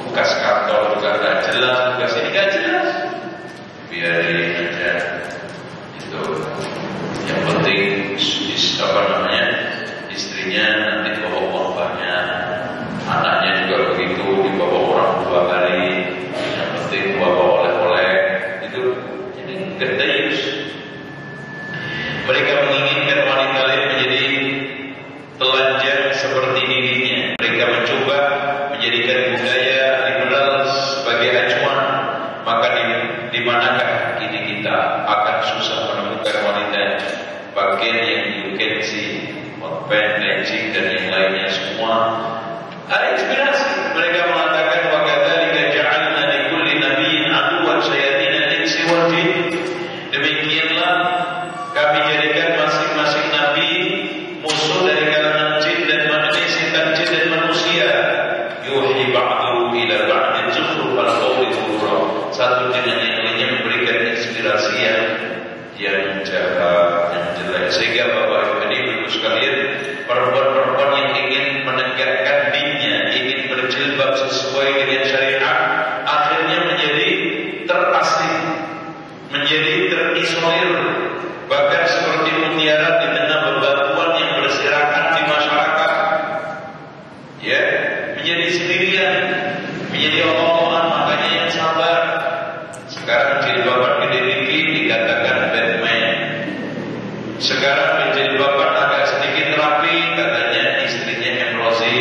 bekas kantor juga gak jelas, bekas ini gak jelas. Biarin aja. Itu yang penting istrinya nanti bawa uang banyak, anaknya juga begitu, dibawa orang 2 hari, yang penting bawa oleh-oleh. Itu ini gendayus. Mereka menginginkan wanita lain menjadi telanjang seperti dirinya. Mereka mencoba menjadikan budaya liberal sebagai acuan. Maka di manakah kini kita akan susah menemukan wanita bagian yang you can see, hotband, dancing dan yang lainnya semua ada inspirasi. Mereka mengatakan wa kadzalika ja'alna li kulli nabiyyin aduwwan syayatin al-insi wal jin. Demikianlah kami jadikan masing-masing nabi musuh dari kalangan jin dan manusia, setan jin dan manusia. Yuhi ba'du ila ba'din zukhrufal qawli ghurura. Satu dengan yang lainnya memberikan inspirasi yang jahat, yang jelek. Sehingga Bapak Ibu sekalian, perempuan-perempuan yang ingin menegakkan dirinya, ingin berjilbab sesuai dengan syariat, akhirnya menjadi terasing, menjadi terisolir, bahkan seperti mutiara di tengah bebatuan yang berserakan di masyarakat. Ya, menjadi sendirian, menjadi orang-orang. Makanya yang sabar. Sekarang jilbaban gede dikit dikatakan Batman. Sekarang jilbaban agak sedikit rapi, katanya istrinya Emrosi.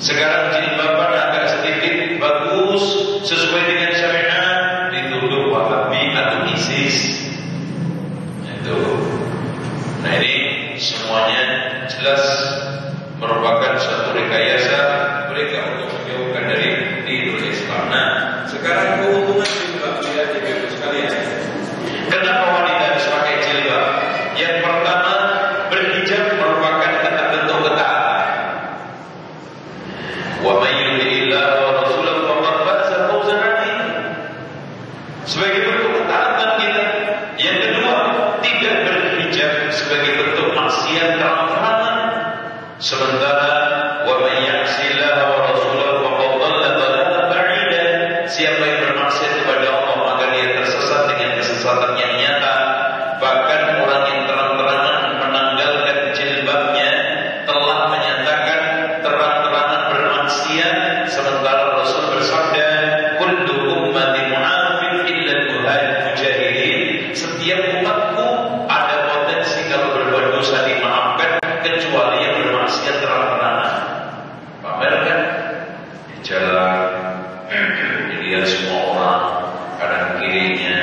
Sekarang jilbaban agak sedikit bagus, sesuai dengan syariat, dituduh Wahabi atau ISIS. Itu. Nah ini semuanya jelas merupakan satu rekayasa mereka untuk menjauhkan dari dinul Islam. Nah, sekarang keuntungan jilbab ya Ibu sekalian. Kenapa wanita harus pakai jilbab? Yang pertama, berhijab merupakan bentuk ketaatan. Wa may yuti'illaha wa rasulahu faqad faza fawzan 'azima. Sebagai bentuk ketaatan kita. Yang kedua, tidak berhijab sebagai bentuk maksiat terang-terangan. Sementara wa may ya'sillaha wa rasulahu faqad dhalla dhalalan ba'ida. Siapa yang bermaksiat kepada Allah maka dia tersesat dengan kesesatan yang nyata. Bahkan orang yang terang-terangan menanggalkan jilbabnya telah menyatakan terang-terangan bermaksiat. Sementara Rasul bersabda, kullu ummati mu'afin illa al-mujahidin. Setiap umatku ada potensi kalau berbuat dosa dimaafkan kecuali yang bermaksiat terang-terangan. Pamerkan di jalan, dilihat semua orang kanan kirinya.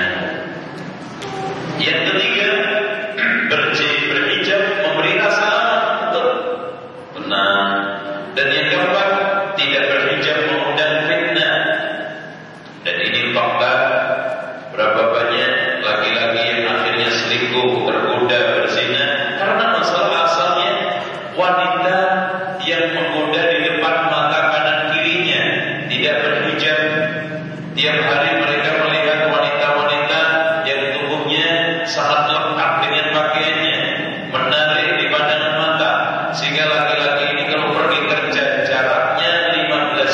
Yang ketiga, berhijab memberi rasa aman, betul, benar. Dan yang keempat, tidak berhijab mengundang fitnah. Dan ini fakta. Berapa banyak laki-laki yang akhirnya selingkuh, tergoda, berzina karena masalah asalnya wanita yang menggoda di depan mata kanan kirinya tidak berhijab. Tiap hari mereka melihat wanita-wanita yang tubuhnya sangat lengkap dengan pakaiannya, menarik di pandangan mata, sehingga laki-laki ini kalau pergi kerja jaraknya 15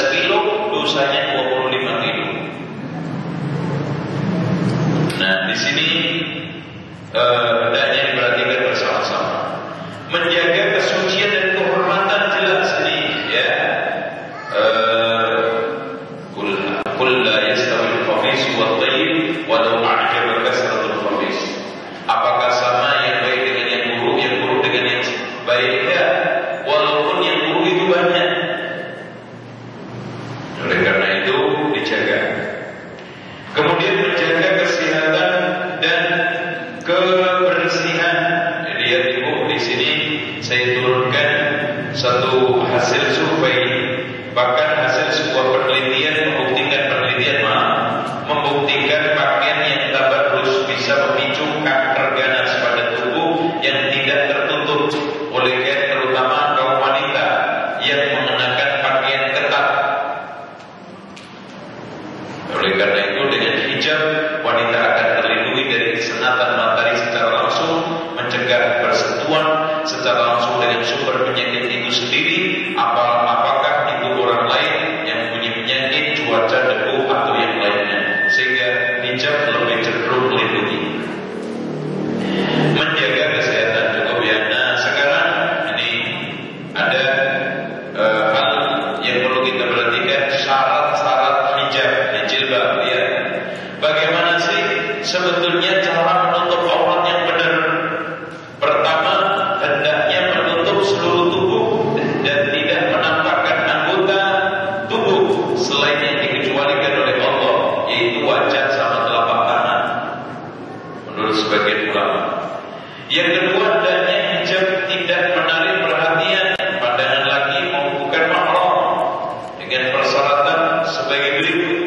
lagi berikut.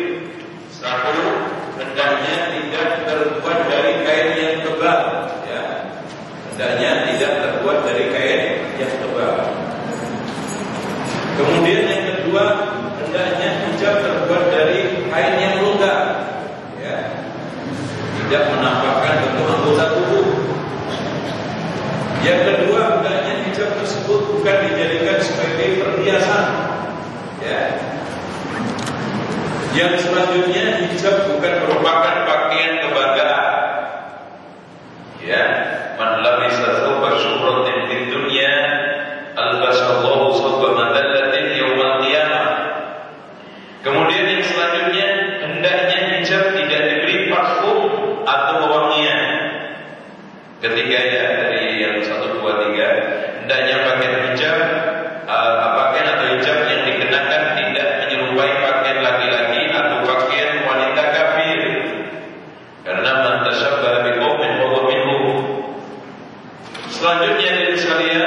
10, hendaknya tidak terbuat dari kain yang tebal, ya. Hendaknya tidak terbuat dari kain yang tebal. Kemudian yang kedua, hendaknya hijab terbuat dari kain yang longgar, ya. Tidak menampakkan bentuk anggota tubuh. Yang kedua, hendaknya hijab tersebut bukan dijadikan sebagai perhiasan, ya. Yang selanjutnya, hijab bukan merupakan pakaian kebanggaan, ya. Man labisa thawba syuhratin fid dunya albasallahu thawba madallatin yaumal qiyamah. Kemudian yang selanjutnya, hendaknya hijab tidak diberi parfum atau wewangian. Ketiga, ya, dari yang 1, 2, 3, hendaknya pakaian hijab, pakaian atau hijab yang dikenakan tidak menyerupai pakaian laki-laki atau pakaian wanita kafir. Karena man tashabbaha biqaumin fahuwa minhum. Selanjutnya dari sekalian,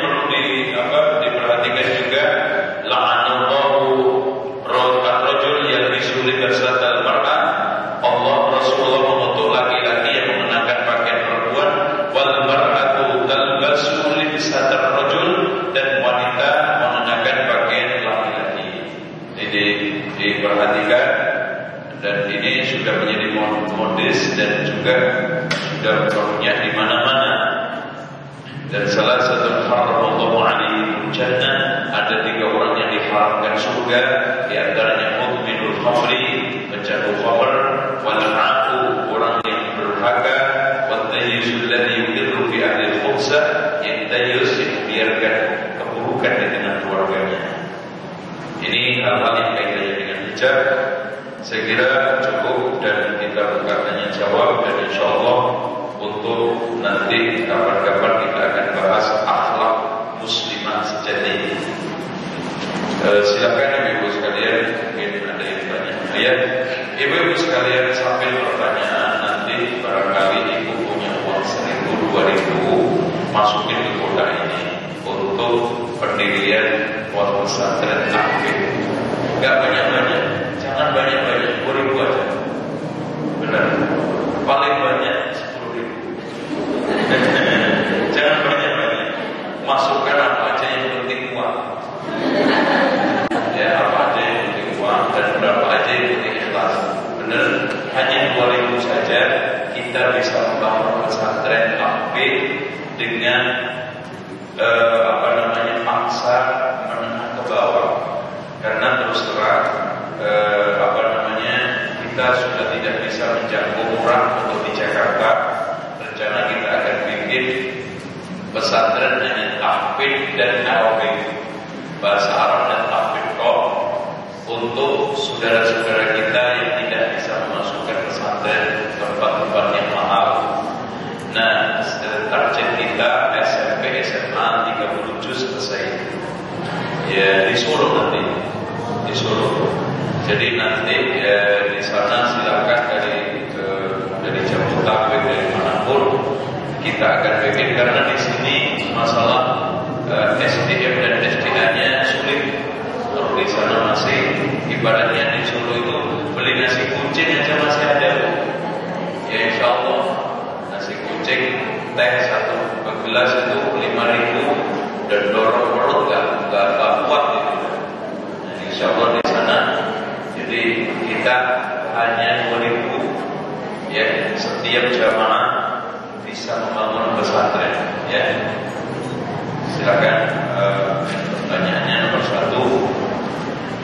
perlu diperhatikan juga, la'anallahu ar-rajul yalbisu libasatal mar'ah. Allah Rasulullah mengutuk laki-laki yang mengenakan pakaian perempuan, wal mar'atu talbasu libasatal rajul, dan wanita mengenakan pakaian laki-laki. Jadi diperhatikan, dan ini sudah menjadi modis dan juga sudah berlakunya di mana-mana. Dan salah satu haramallahu alaihi jannah, ada 3 orang yang diharamkan surga, di antaranya mudminul khamri, pencandu khamr, wal 'aqu, orang yang berhaka, wat tayyusul ladzi yudillu fi ahli al-khubsa, yang tayyus yang membiarkan keburukan di tengah keluarganya. Ini hal-hal yang kaitannya dengan hijab. Saya kira cukup, dan kita buka tanya jawab, dan insyaallah untuk nanti kapan-kapan kita akan bahas akhlak muslimah sejati. Silakan ibu-ibu sekalian, mungkin ada yang tanya. Ya, ibu-ibu sekalian, sambil pertanyaan, nanti barangkali ibu punya uang 1.000, 2.000, masukin ke kotak ini untuk pendirian pondok pesantren aktif. Enggak banyak-banyak, jangan banyak-banyak, 2.000 aja. Benar, paling banyak 10.000. Jangan banyak-banyak, masukkan apa aja yang penting uang. Ya, apa aja yang penting uang, dan berapa aja yang penting ikhlas. Benar, hanya 2.000 saja kita bisa membangun pesantren aktif dengan paksa menengah ke bawah. Karena terus terang kita sudah tidak bisa menjangkau murah untuk di Jakarta. Rencana kita akan bikin pesantren dengan tahfidz dan Arabic, bahasa Arab dan tahfidz kok, untuk saudara-saudara kita yang tidak bisa memasukkan pesantren tempat-tempat yang mahal. Nah, target kita SMP, SMA 30 juz selesai. Ya, di Solo nanti, di Solo. Jadi nanti di sana silakan dari Jabodetabek, dari manapun kita akan bikin, karena di sini masalah SDM dan SDA-nya sulit. Kalau di sana masih ibaratnya di Solo itu beli nasi kucing aja masih ada. Ya, insya Allah nasi kucing teh 1 gelas itu 5.000, dan dorong perut nggak kuat gitu. Nah, insya Allah di sana. Jadi kita hanya 2.000, ya, setiap jamaah bisa membangun pesantren, ya. Silakan. Pertanyaannya nomor 1,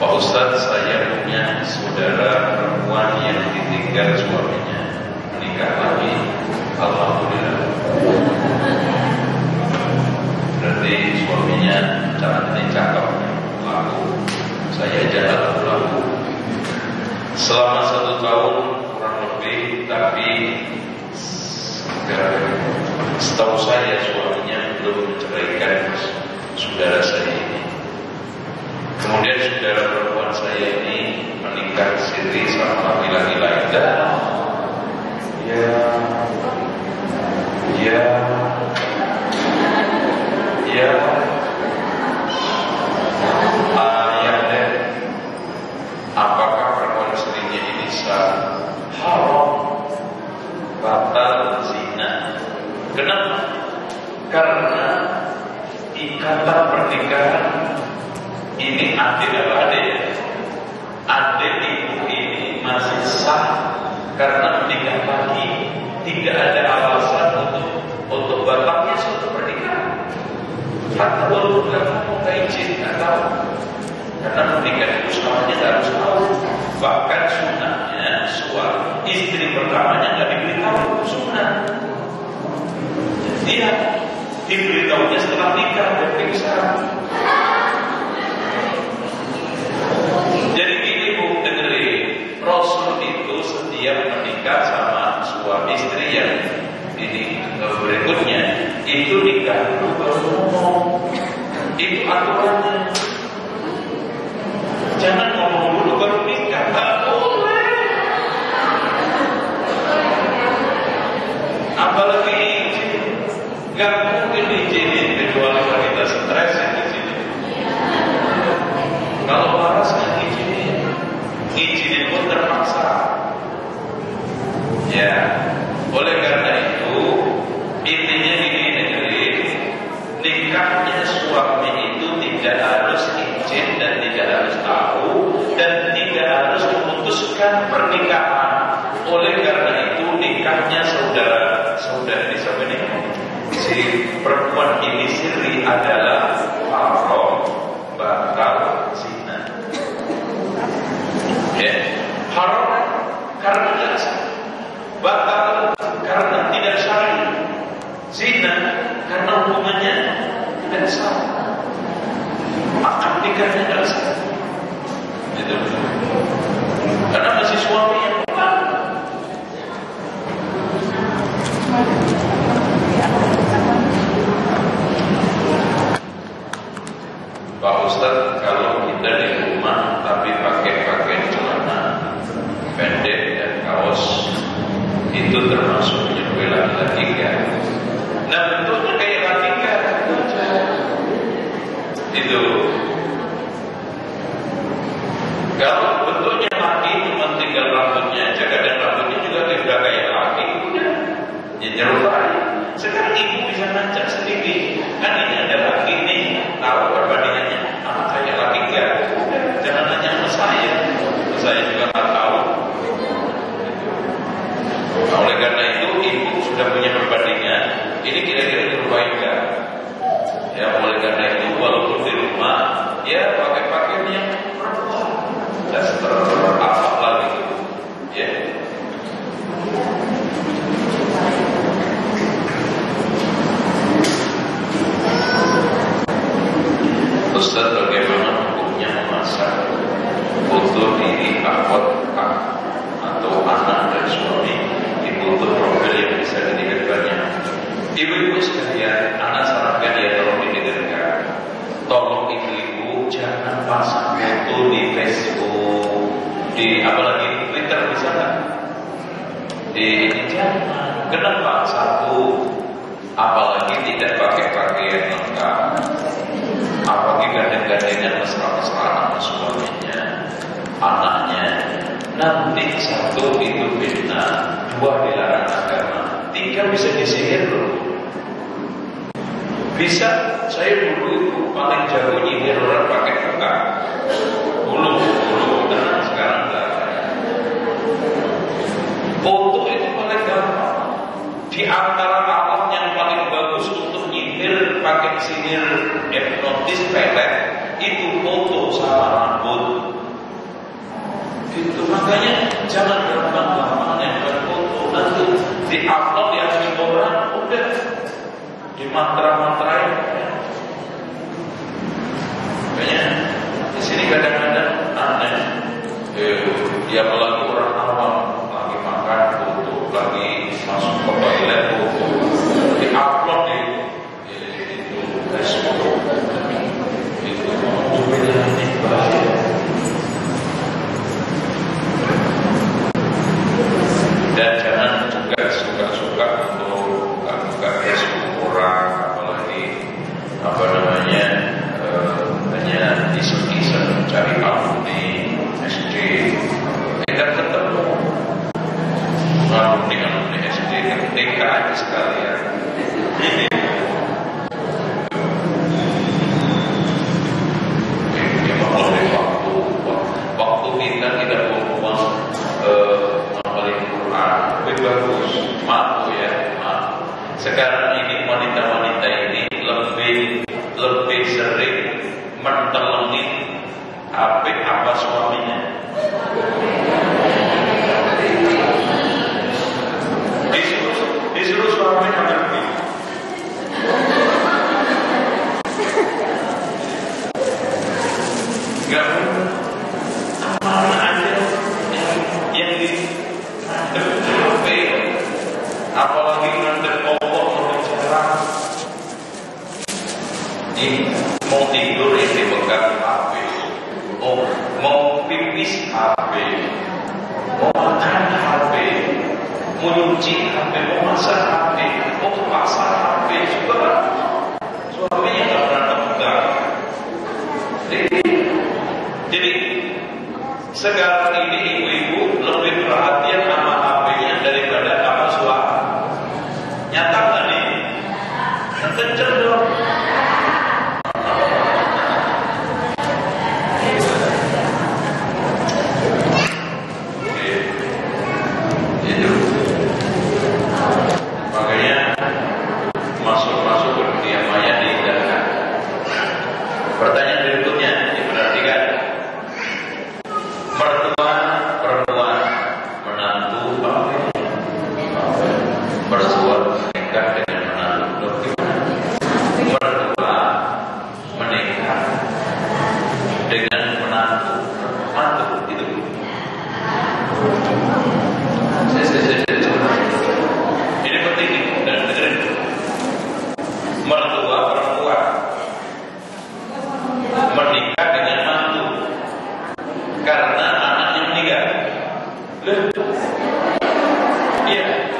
Pak Ustadz, saya punya saudara perempuan yang ditinggal suaminya, menikah lagi, alhamdulillah. Berarti suaminya cantik, cakep, laku, saya jalan laku. Selama 1 tahun kurang lebih, tapi setahu saya suaminya belum menceraikan saudara saya ini. Kemudian saudara perempuan saya ini menikah siri sama laki-laki lain. Yang Diberitahunya setelah nikah dan pingsan. Jadi gini Bu, dengerin, Rasul itu setiap menikah sama suami istri yang ini berikutnya itu nikah dulu baru ngomong. Itu aturannya. Jangan ngomong dulu baru nikah, nggak boleh. Apalagi izin, nggak mungkin diizinin kecuali kita stres yang izinin. Kalau waras nggak izinin pun terpaksa. Ya, oleh karena itu intinya gini negeri, nikahnya suami itu tidak harus izin dan tidak harus tahu dan tidak harus memutuskan pernikahan. Oleh karena itu nikahnya saudara-saudari ini si perempuan ini siri adalah haram bakal zina. Ya, haram karena tidak sah, bakal karena tidak syar'i, zina karena hubungannya tidak sah, akad nikahnya tidak sah. Itu karena masih suami yang bukan. Pak Ustadz, kalau kita di rumah tapi pakai pakaian celana pendek dan kaos, itu termasuk menyukai laki-laki kan? Nah bentuknya kayak laki kan? Itu kalau bentuknya laki cuma tinggal rambutnya aja, kadang rambutnya juga tidak kayak laki, udah nyerupai. Sekarang ibu bisa ngajak sendiri, kan ini ada laki nih, tahu perbandingannya, anak kayak laki enggak? Jangan nanya sama saya juga nggak tahu. Nah, oleh karena itu ibu sudah punya perbandingan, ini kira-kira dirupai enggak? Ya, oleh karena itu walaupun di rumah, ya pakai pakaian yang perempuan, daster apa lagi, ya. Ustaz, bagaimana hukumnya memasak foto diri akun atau anak dan suami di foto profil yang bisa didengarkannya? Ibu-ibu sekalian, anak sarankan ya tolong didengarkan. Tolong ibu-ibu jangan pasang foto di Facebook, di apalagi Twitter misalnya. Di ini jangan. Kenapa? Satu, apalagi tidak pakai pakaian lengkap. Apalagi gandeng-gandengan mesra-mesraan sama suaminya, anaknya. Nanti satu itu fitnah, dua dilarang agama, tiga bisa disihir loh. Bisa, saya dulu itu paling jago nyihir orang pakai muka. Dulu, tenang sekarang enggak. Foto itu paling gampang. Di antara alat yang paling bagus untuk nyihir pakai sihir hipnotis pelet itu foto sama rambut. Itu makanya jangan gampang-gampang nempel foto, nanti di-upload di akun orang udah di mantra-mantrain. Makanya di sini kadang-kadang aneh. Dia apalagi orang awam lagi makan foto, lagi masuk ke toilet foto, di-upload di Facebook. Itu mobilnya ini bahaya. Dan jangan juga suka-suka untuk buka Facebook orang, apalagi hanya iseng-iseng cari alumni SD, tidak ketemu alumni SD, TK aja sekalian. Waktu kita tidak buang ngapalin Quran lebih bagus, maaf ya, maaf. Sekarang ini wanita-wanita ini lebih sering mentelengin HP apa suaminya. Disuruh suaminya ngerti. Gak mana aja yang di HP, apalagi ngadep Allah berbicara. Ini mau tidur yang dipegang HP, mau pipis HP, mau makan HP, mau nyuci HP, mau masak HP, mau ke pasar HP, suaminya nggak pernah pegang. Jadi sekarang ini ibu-ibu lebih perhatian sama HP-nya daripada sama suami. Nyata nggak nih? Kenceng dong. Itu. Makanya masuk ke dunia maya diindahkan. Pertanyaan berikutnya diperhatikan. Mertua perempuan menantu mertua menikah dengan menantu gimana? Mertua menikah dengan menantu itu. Ini penting dan dengerin. Mertua perempuan menikah dengan mantu karena anaknya meninggal. Iya,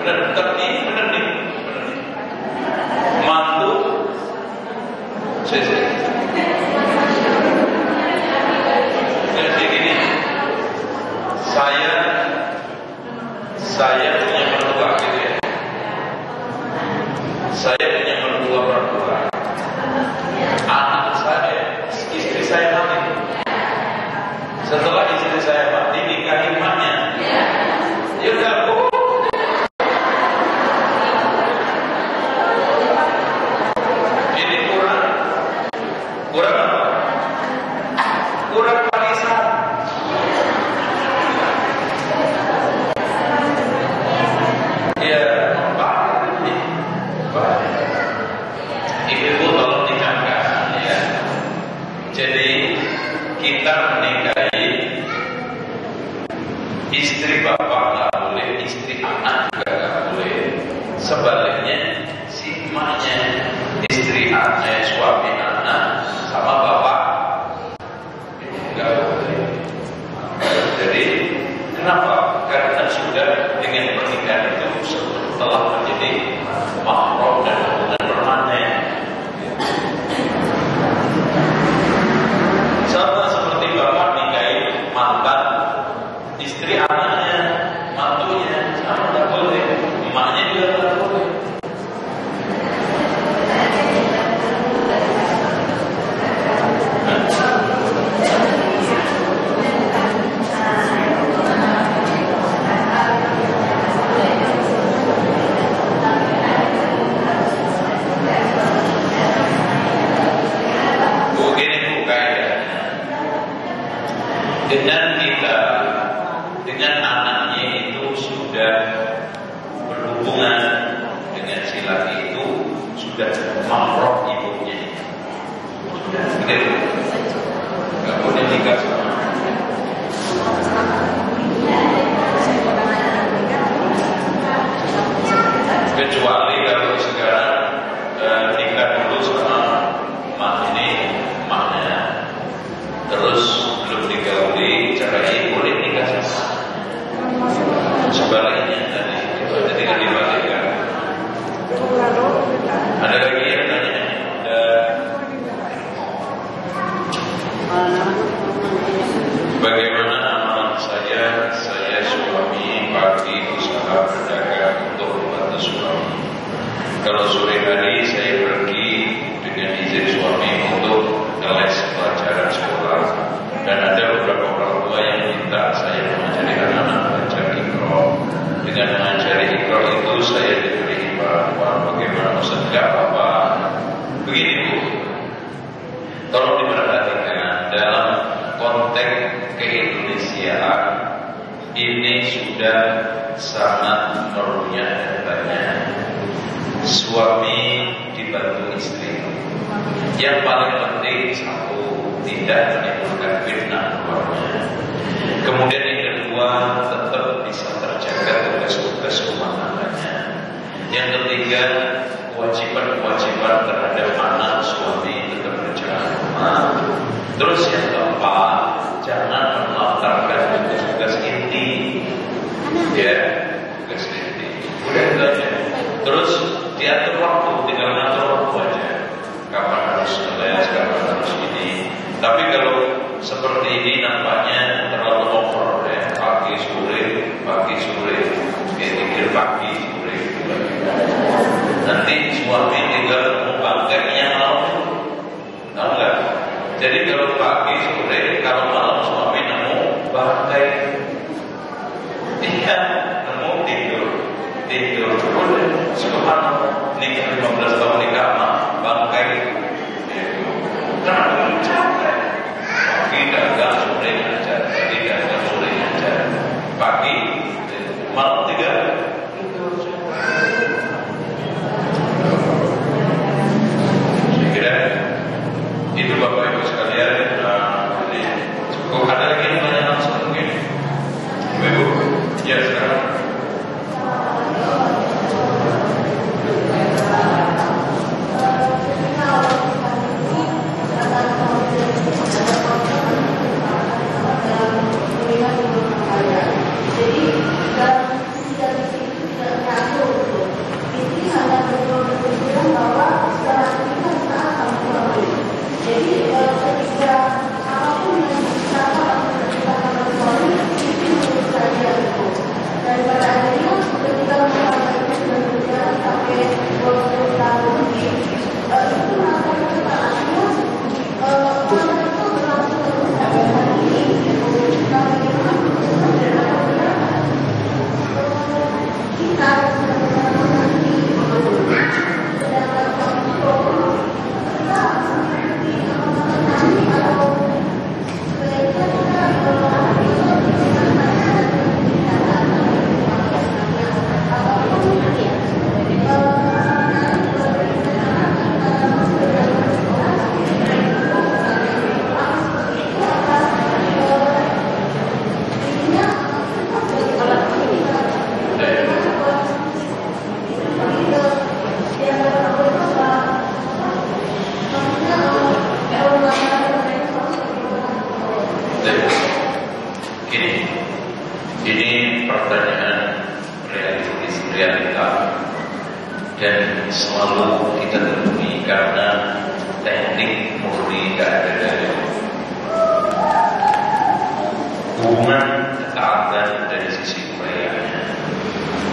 benar nih. Mantu, jadi gini, saya punya mertua gitu ya. Saya punya mertua perempuan. Anak saya, istri saya mati. Setelah istri saya mati, nikahi emaknya. Ya udah, Bu. Ini kurang apa? Kurang warisan. Ya, Ibu tolong dicatat ya. Jadi kita menikahi istri bapak nggak boleh, istri anak juga nggak boleh. Sebaliknya si emaknya, istri anak, suami anak sama bapak nggak boleh. Jadi kenapa? Karena sudah dengan pernikahan itu telah menjadi mahram dan hubungan permanen. Sama seperti bapak nikahi mantan istri anaknya, mantunya, sama nggak boleh, emaknya juga nggak boleh. Dengan anaknya itu sudah berhubungan dengan si laki itu sudah mahram ibunya, sudah gede, nggak boleh nikah sama. Kecuali kalau sekarang nikah dulu sama maknya, terus belum digauli cerai, boleh nikah sama. Sebaliknya tadi itu ada tinggal dibalikkan. Ada lagi yang tanya? Bagaimana amalan saya suami pagi usaha berdagang untuk membantu suami. Kalau sore hari saya pergi dengan izin suami untuk les pelajaran sekolah. Dan ada beberapa orang tua yang minta saya mengajari anak-anak belajar Iqra. Dengan mengajari Iqra itu saya diberi imbalan. Bagaimana Ustaz? Tidak apa-apa. Begini Bu, tolong diperhatikan dalam konteks keindonesiaan ini sudah sangat merunyah katanya. Suami dibantu istri. Yang paling penting satu, tidak tidak menimbulkan fitnah keluarnya. Kemudian yang kedua, tetap bisa terjaga tugas-tugas rumah tangganya. Yang ketiga, kewajiban-kewajiban terhadap anak suami tetap berjalan rumah. Terus yang keempat, jangan melantarkan tugas-tugas inti, ya, tugas inti. Udah itu aja. Terus diatur waktu, tinggal ngatur waktu aja. Kapan harus ngeles, kapan harus ini. Tapi kalau seperti ini nampaknya terlalu over, ya. Pagi sore, pikir pagi sore. Nanti suami tinggal mau bangkainya malam, tahu nggak? Jadi kalau pagi sore, kalau malam suami nemu bangkai, iya, nemu tidur, boleh. Subhanallah, nikah 15 tahun nikah mah bangkai, itu terlalu capek. Pagi dagang, sore ngajar, pagi dagang, sore ngajar, pagi malam tidur. Itu Bapak Ibu sekalian, cukup. Ada lagi yang banyak langsung mungkin Ibu, ya sekarang. Ini pertanyaan realita dan selalu kita temui karena teknik murni tidak ada dari hubungan ketaatan dari sisi prianya.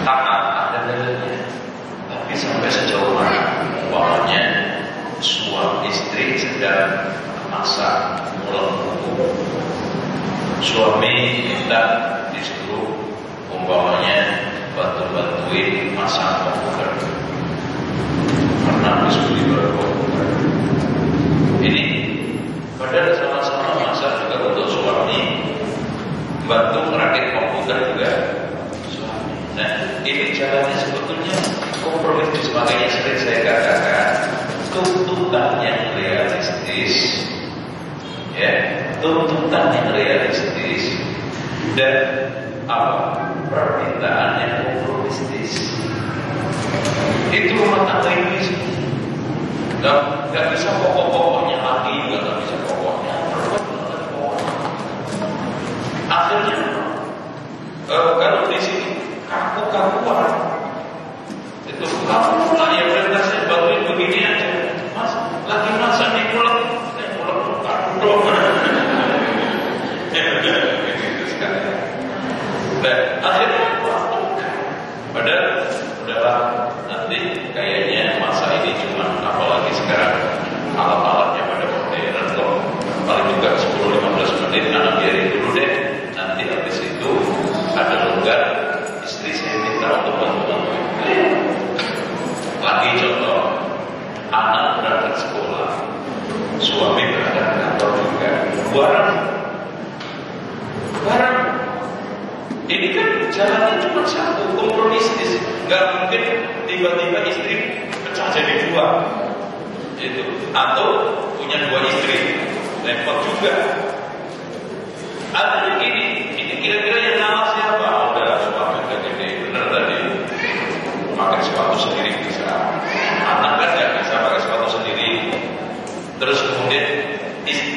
Taat ada dalilnya, tapi sampai sejauh mana? Umpamanya suami istri sedang masak mulut buku, suami minta disuruh umpamanya bantuin masak komputer karena harus beli baru komputer. Ini padahal sama-sama masak juga untuk suami, bantu merakit komputer juga suami. Nah, ini jalannya sebetulnya kompromi. Sebagainya sering saya katakan, tuntutan yang realistis, ya, tuntutan yang realistis dan permintaan yang kompromistis. Itu rumah tangga ini nggak bisa pokok-pokoknya lagi, juga nggak bisa pokoknya. Akhirnya kalau di sini kaku-kakuan, itu kamu lah yang perintahnya bantuin begini aja. Mas, lagi masak nih pulang kaku dong. Nah, akhirnya padahal udahlah, nanti kayaknya masa ini cuma, apalagi sekarang alat-alatnya pada modern kok, paling juga 10-15 menit anak biarin dulu deh, nanti habis itu ada longgar, istri saya minta untuk bantu-bantuin. Lagi contoh, anak berangkat sekolah, suami berangkat kantor juga, barang. Ini kan jalannya cuma satu, kompromistis. Nggak mungkin tiba-tiba istri pecah jadi dua, itu. Atau punya dua istri, repot juga. Ada ini kira-kira yang ngalah siapa? Udah suami udah gede, bener tadi. Pakai sepatu sendiri bisa. Anak kan nggak bisa pakai sepatu sendiri. Terus kemudian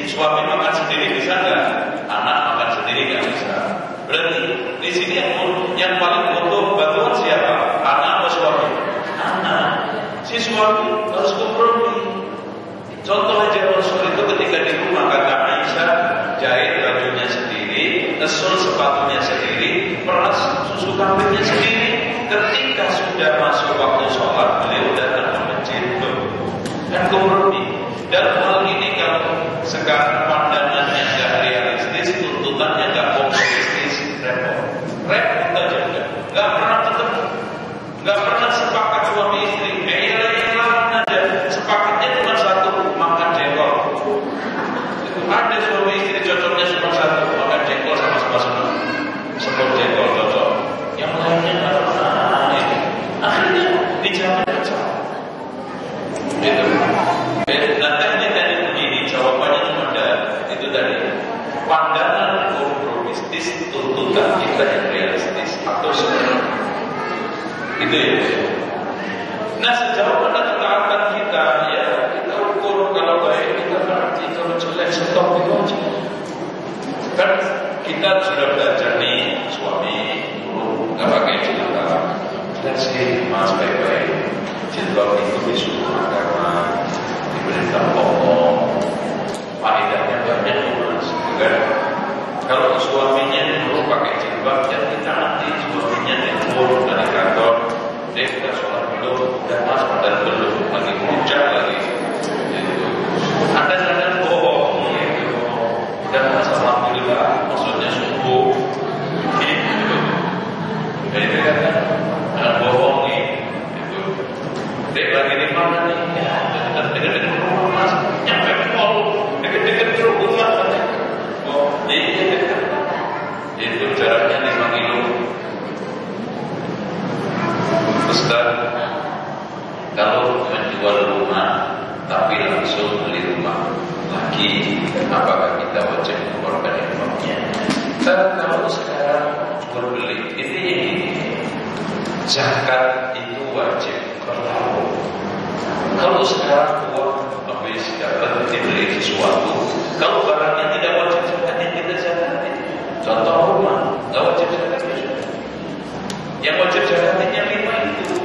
suami makan sendiri bisa nggak? Anak makan sendiri nggak bisa. Berarti di sini yang paling butuh bantuan siapa? Anak atau suami? Anak. Si suami harus kompromi. Contoh aja Rasul itu ketika di rumah kata Aisyah jahit bajunya sendiri, nesul sepatunya sendiri, peras susu kambingnya sendiri. Ketika sudah masuk waktu sholat, beliau datang ke masjid dan kompromi. Dalam hal ini kalau sekarang pandangannya nggak realistis, tuntutannya nggak optimistis, repot aja udah. Nggak pernah ketemu, nggak pernah sepakat suami istri. Ada sepakatnya cuma satu, makan jengkol. Ada suami istri cocoknya cuma satu, makan jengkol sama sepuluh jengkol cocok. Yang lainnya nggak pernah. Akhirnya dijamin aja. Gitu. Nah teknik tadi begini, jawabannya cuma ada itu tadi. Pandangan kompromistis, tuntutan kita yang realistis atau sebenarnya. Gitu ya. Nah sejauh mana ketaatan kita, ya kita ukur kalau baik kita berarti, kalau jelek stop itu aja. Kan kita sudah belajar nih, suami dulu nggak pakai jilbab, dan sih mas baik-baik. Jilbab itu disuruh agama, diberitahu ngomong, faedahnya banyak mas, kan? Kalau suaminya dulu pakai jilbab, dan kita nanti suaminya telepon dari kantor. Dia sudah sholat belum, dan mas padahal belum, lagi puncak lagi. Ada kadang bohong, gitu. Dan mas alhamdulillah, maksudnya subuh, gitu. Jadi kan ada bohong nih, gitu. Dia lagi di mana nih? Ya, dekat-dekat rumah mas, nyampe mall, dekat-dekat rumah. Oh, iya dekat. Itu jaraknya 5 kilo. Ustaz, kalau menjual rumah tapi langsung beli rumah lagi, apakah kita wajib mengeluarkan infaknya? Kalau sekarang jual beli itu ini, zakat itu wajib bertahun. Kalau sekarang uang habis dapat dibeli sesuatu, kalau barangnya tidak wajib zakat, yang kita zakatin. Contoh rumah nggak wajib zakat. Yang wajib zakatnya 5 itu.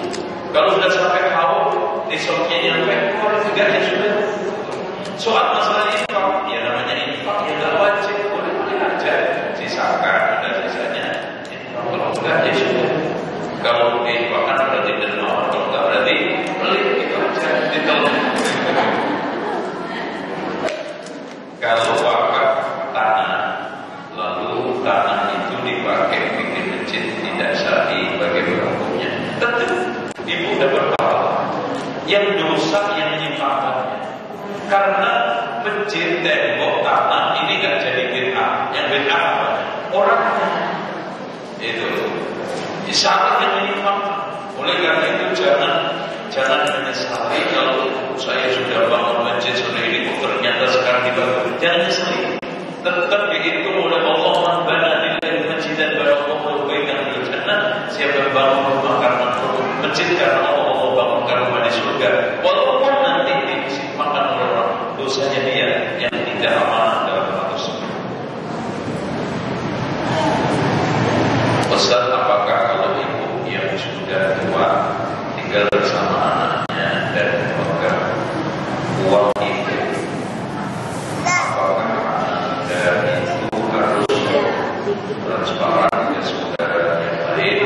Kalau sudah sampai haul, nisabnya nyampe keluar 3 ya sudah. Soal masalah infak, ya namanya infak, ya nggak wajib, boleh aja sisakan, dan sisanya kalau enggak ya sudah. Kalau infakkan berarti dermawan, kalau enggak berarti pelit, itu aja ditolong. Kalau wakaf tanah, lalu tanah itu dipakai bikin masjid tidak syar'i, bagaimana hukumnya? Tentu ibu dapat pahala. Yang dosa yang menyimpankannya. Karena masjid, tembok, tanah ini gak jadi bid'ah. Yang bid'ah apa? Orangnya. Itu syar'i yang menyimpangkan. Oleh karena itu jangan menyesali kalau saya sudah bangun masjid sudah ini, ternyata sekarang dibangun. Jangan menyesali. Tetap dihitung oleh Allah, man bana lillahi masjidan banallahu bainahu bil jannah. Siapa bangun rumah karena masjid karena Allah bangunkan rumah di surga, walaupun nanti disimpangkan oleh orang, dosanya dia yang tidak amanah dalam hal tersebut. Pesan, apakah kalau ibu yang sudah tua tinggal bersama anaknya dan memegang uang itu, apakah anda itu harus transparan ke saudara yang lain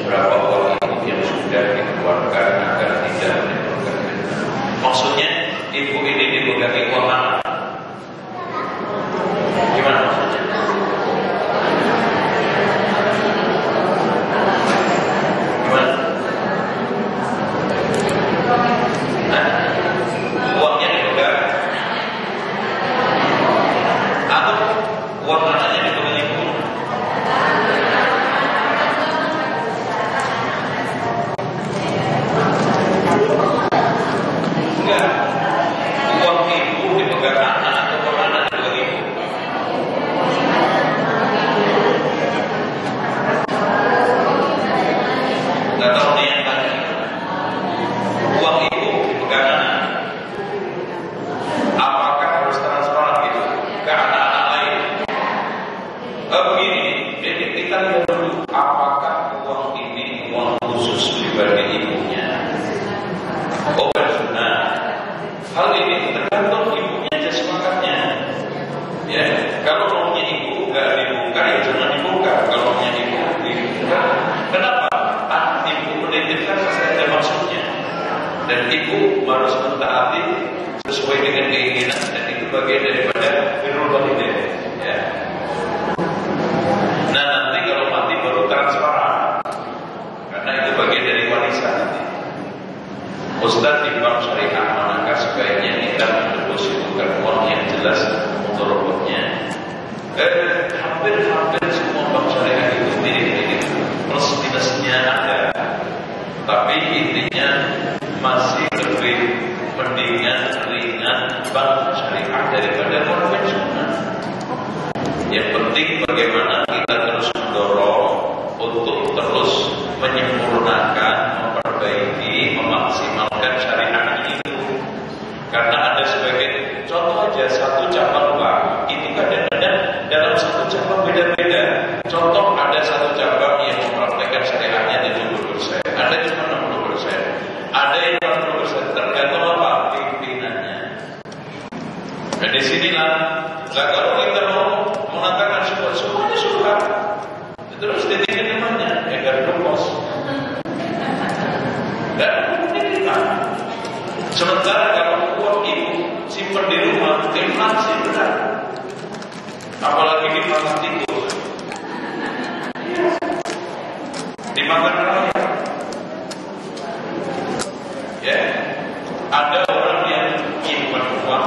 berapa uang ibu yang sudah dikeluarkan agar tidak menimbulkan fitnah? Maksudnya ibu ini dipegangi uang anak. Gimana maksudnya? Gimana? Nah, uangnya dipegang atau uang anaknya dipegang ibu? ibu harus mentaati sesuai dengan keinginan, dan itu bagian daripada birrul walidain, ya. Nah, nanti kalau mati baru transparan, karena itu bagian dari warisan nanti. Ustaz, di bab syariah manakah sebaiknya kita mendepositokan uang yang jelas mudharabahnya? Hampir semua bab syariah itu mirip-mirip, plus minusnya ada. Tapi intinya masih lebih mendingan ringan bank syariah daripada konvensional. Yang penting bagaimana kita terus mendorong untuk terus menyempurnakan, memperbaiki, memaksimalkan syariah itu. Karena ada sebagian contoh aja, satu cabang bank itu kadang-kadang dalam satu cabang beda-beda. Contoh, ada satu cabang yang mempraktekkan syariahnya 70%, ada cuma 60%, ada yang 40%, tergantung apa? Pimpinannya. Dan disinilah, kalau kita mau mengatakan semuanya suka, terus titik namanya agar lupus dan pendidikan. Sementara kalau uang ibu simpan di rumah, inflasi berat, apalagi dimakan tikus, dimakan rakyat. Ya, ada orang yang simpan uang,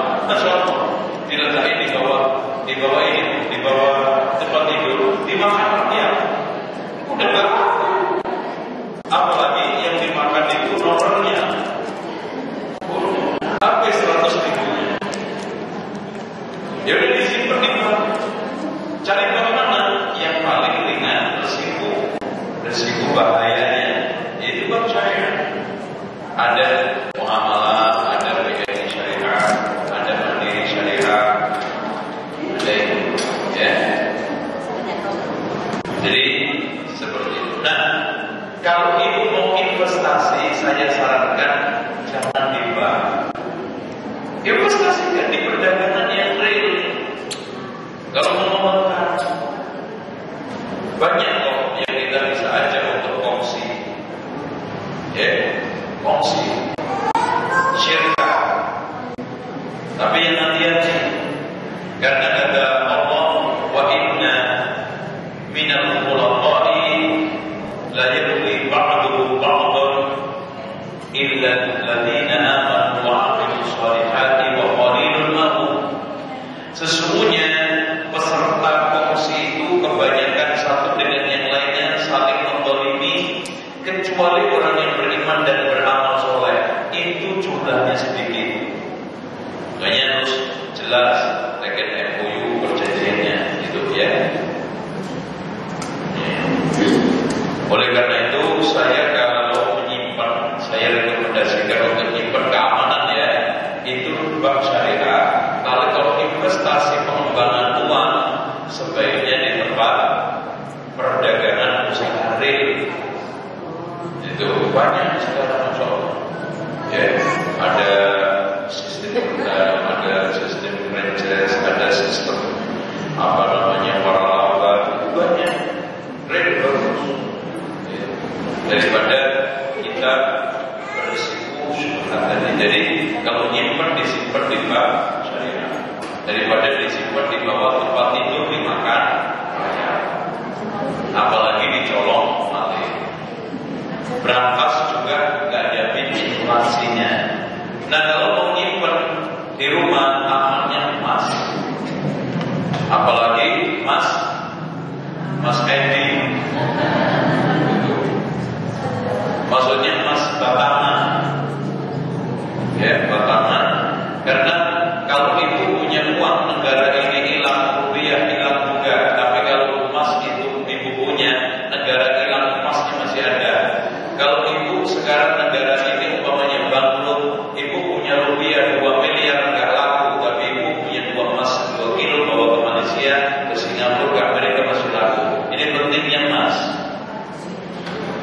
diletakkan di bawah tempat tidur, dimakan rakyat. Udah gak apa, apalagi yang dimakan itu nomornya sampai 100 ribunya. Ya udah disimpan di bank. Cari bank mana yang paling ringan resiko bahayanya, yaitu bank syariah. Ada muamalah, ada BNI syariah, ada Mandiri syariah, ada itu, ya. Jadi seperti itu. Nah, kalau ibu mau investasi, saya sarankan jangan di bank. Investasikan di perdagangan yang real. Kalau mau makan, banyak kok yang kita bisa ajak untuk kongsi, ya, kongsi, syirkah. Tapi yang hati-hati, karena kata Allah, wa inna minal khulaqai la yabghi ba'duhu ba'dan illa alladziina aamanu wa 'amilus shalihati wa qalilun ma hum. Sesungguhnya peserta kongsi itu kebanyakan satu dengan yang lainnya saling menzalimi, kecuali orang yang beriman dan beramal soleh, itu jumlahnya sedikit. Makanya harus jelas teken MOU perjanjiannya, gitu ya. Oleh karena itu kalau menyimpan, saya rekomendasikan untuk menyimpan keamanan, ya, itu bank syariah. Kalau investasi pengembangan uang, sebaiknya di tempat perdagangan usaha real. Itu banyak sekarang, Masya Allah. Ya, ada sistem bertahap, ada sistem franchise, ada sistem waralaba, banyak real bagus. Ya. Daripada kita berisiko syubhat tadi. Jadi kalau nyimpan disimpan di bank syariah, daripada disimpan di bawah tempat tidur dimakan rakyat, apalagi dicolong mati. Berampas juga nggak jamin inflasinya. Nah, kalau mau nyimpan di rumah, amannya emas, apalagi emas Edi, maksudnya emas batangan, ya, batangan. Karena kalau ibu punya uang, negara ini hilang, rupiah hilang juga. Tapi kalau emas itu ibu punya, negara hilang, emasnya masih ada. Kalau ibu sekarang negara ini umpamanya bangkrut, ibu punya rupiah 2 miliar nggak laku, tapi ibu punya 2 emas 2 kilo bawa ke Malaysia, ke Singapura, ke Amerika masih laku. Ini pentingnya emas.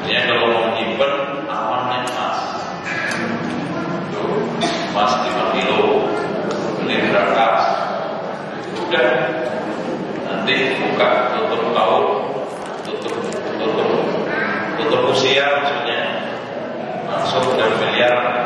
Ya, kalau mau nyimpen, amannya emas. Tuh, emas 5 kilo, beli berangkas, udah. Nanti buka tutup tahun, tutup usia, maksudnya masuk dan miliar.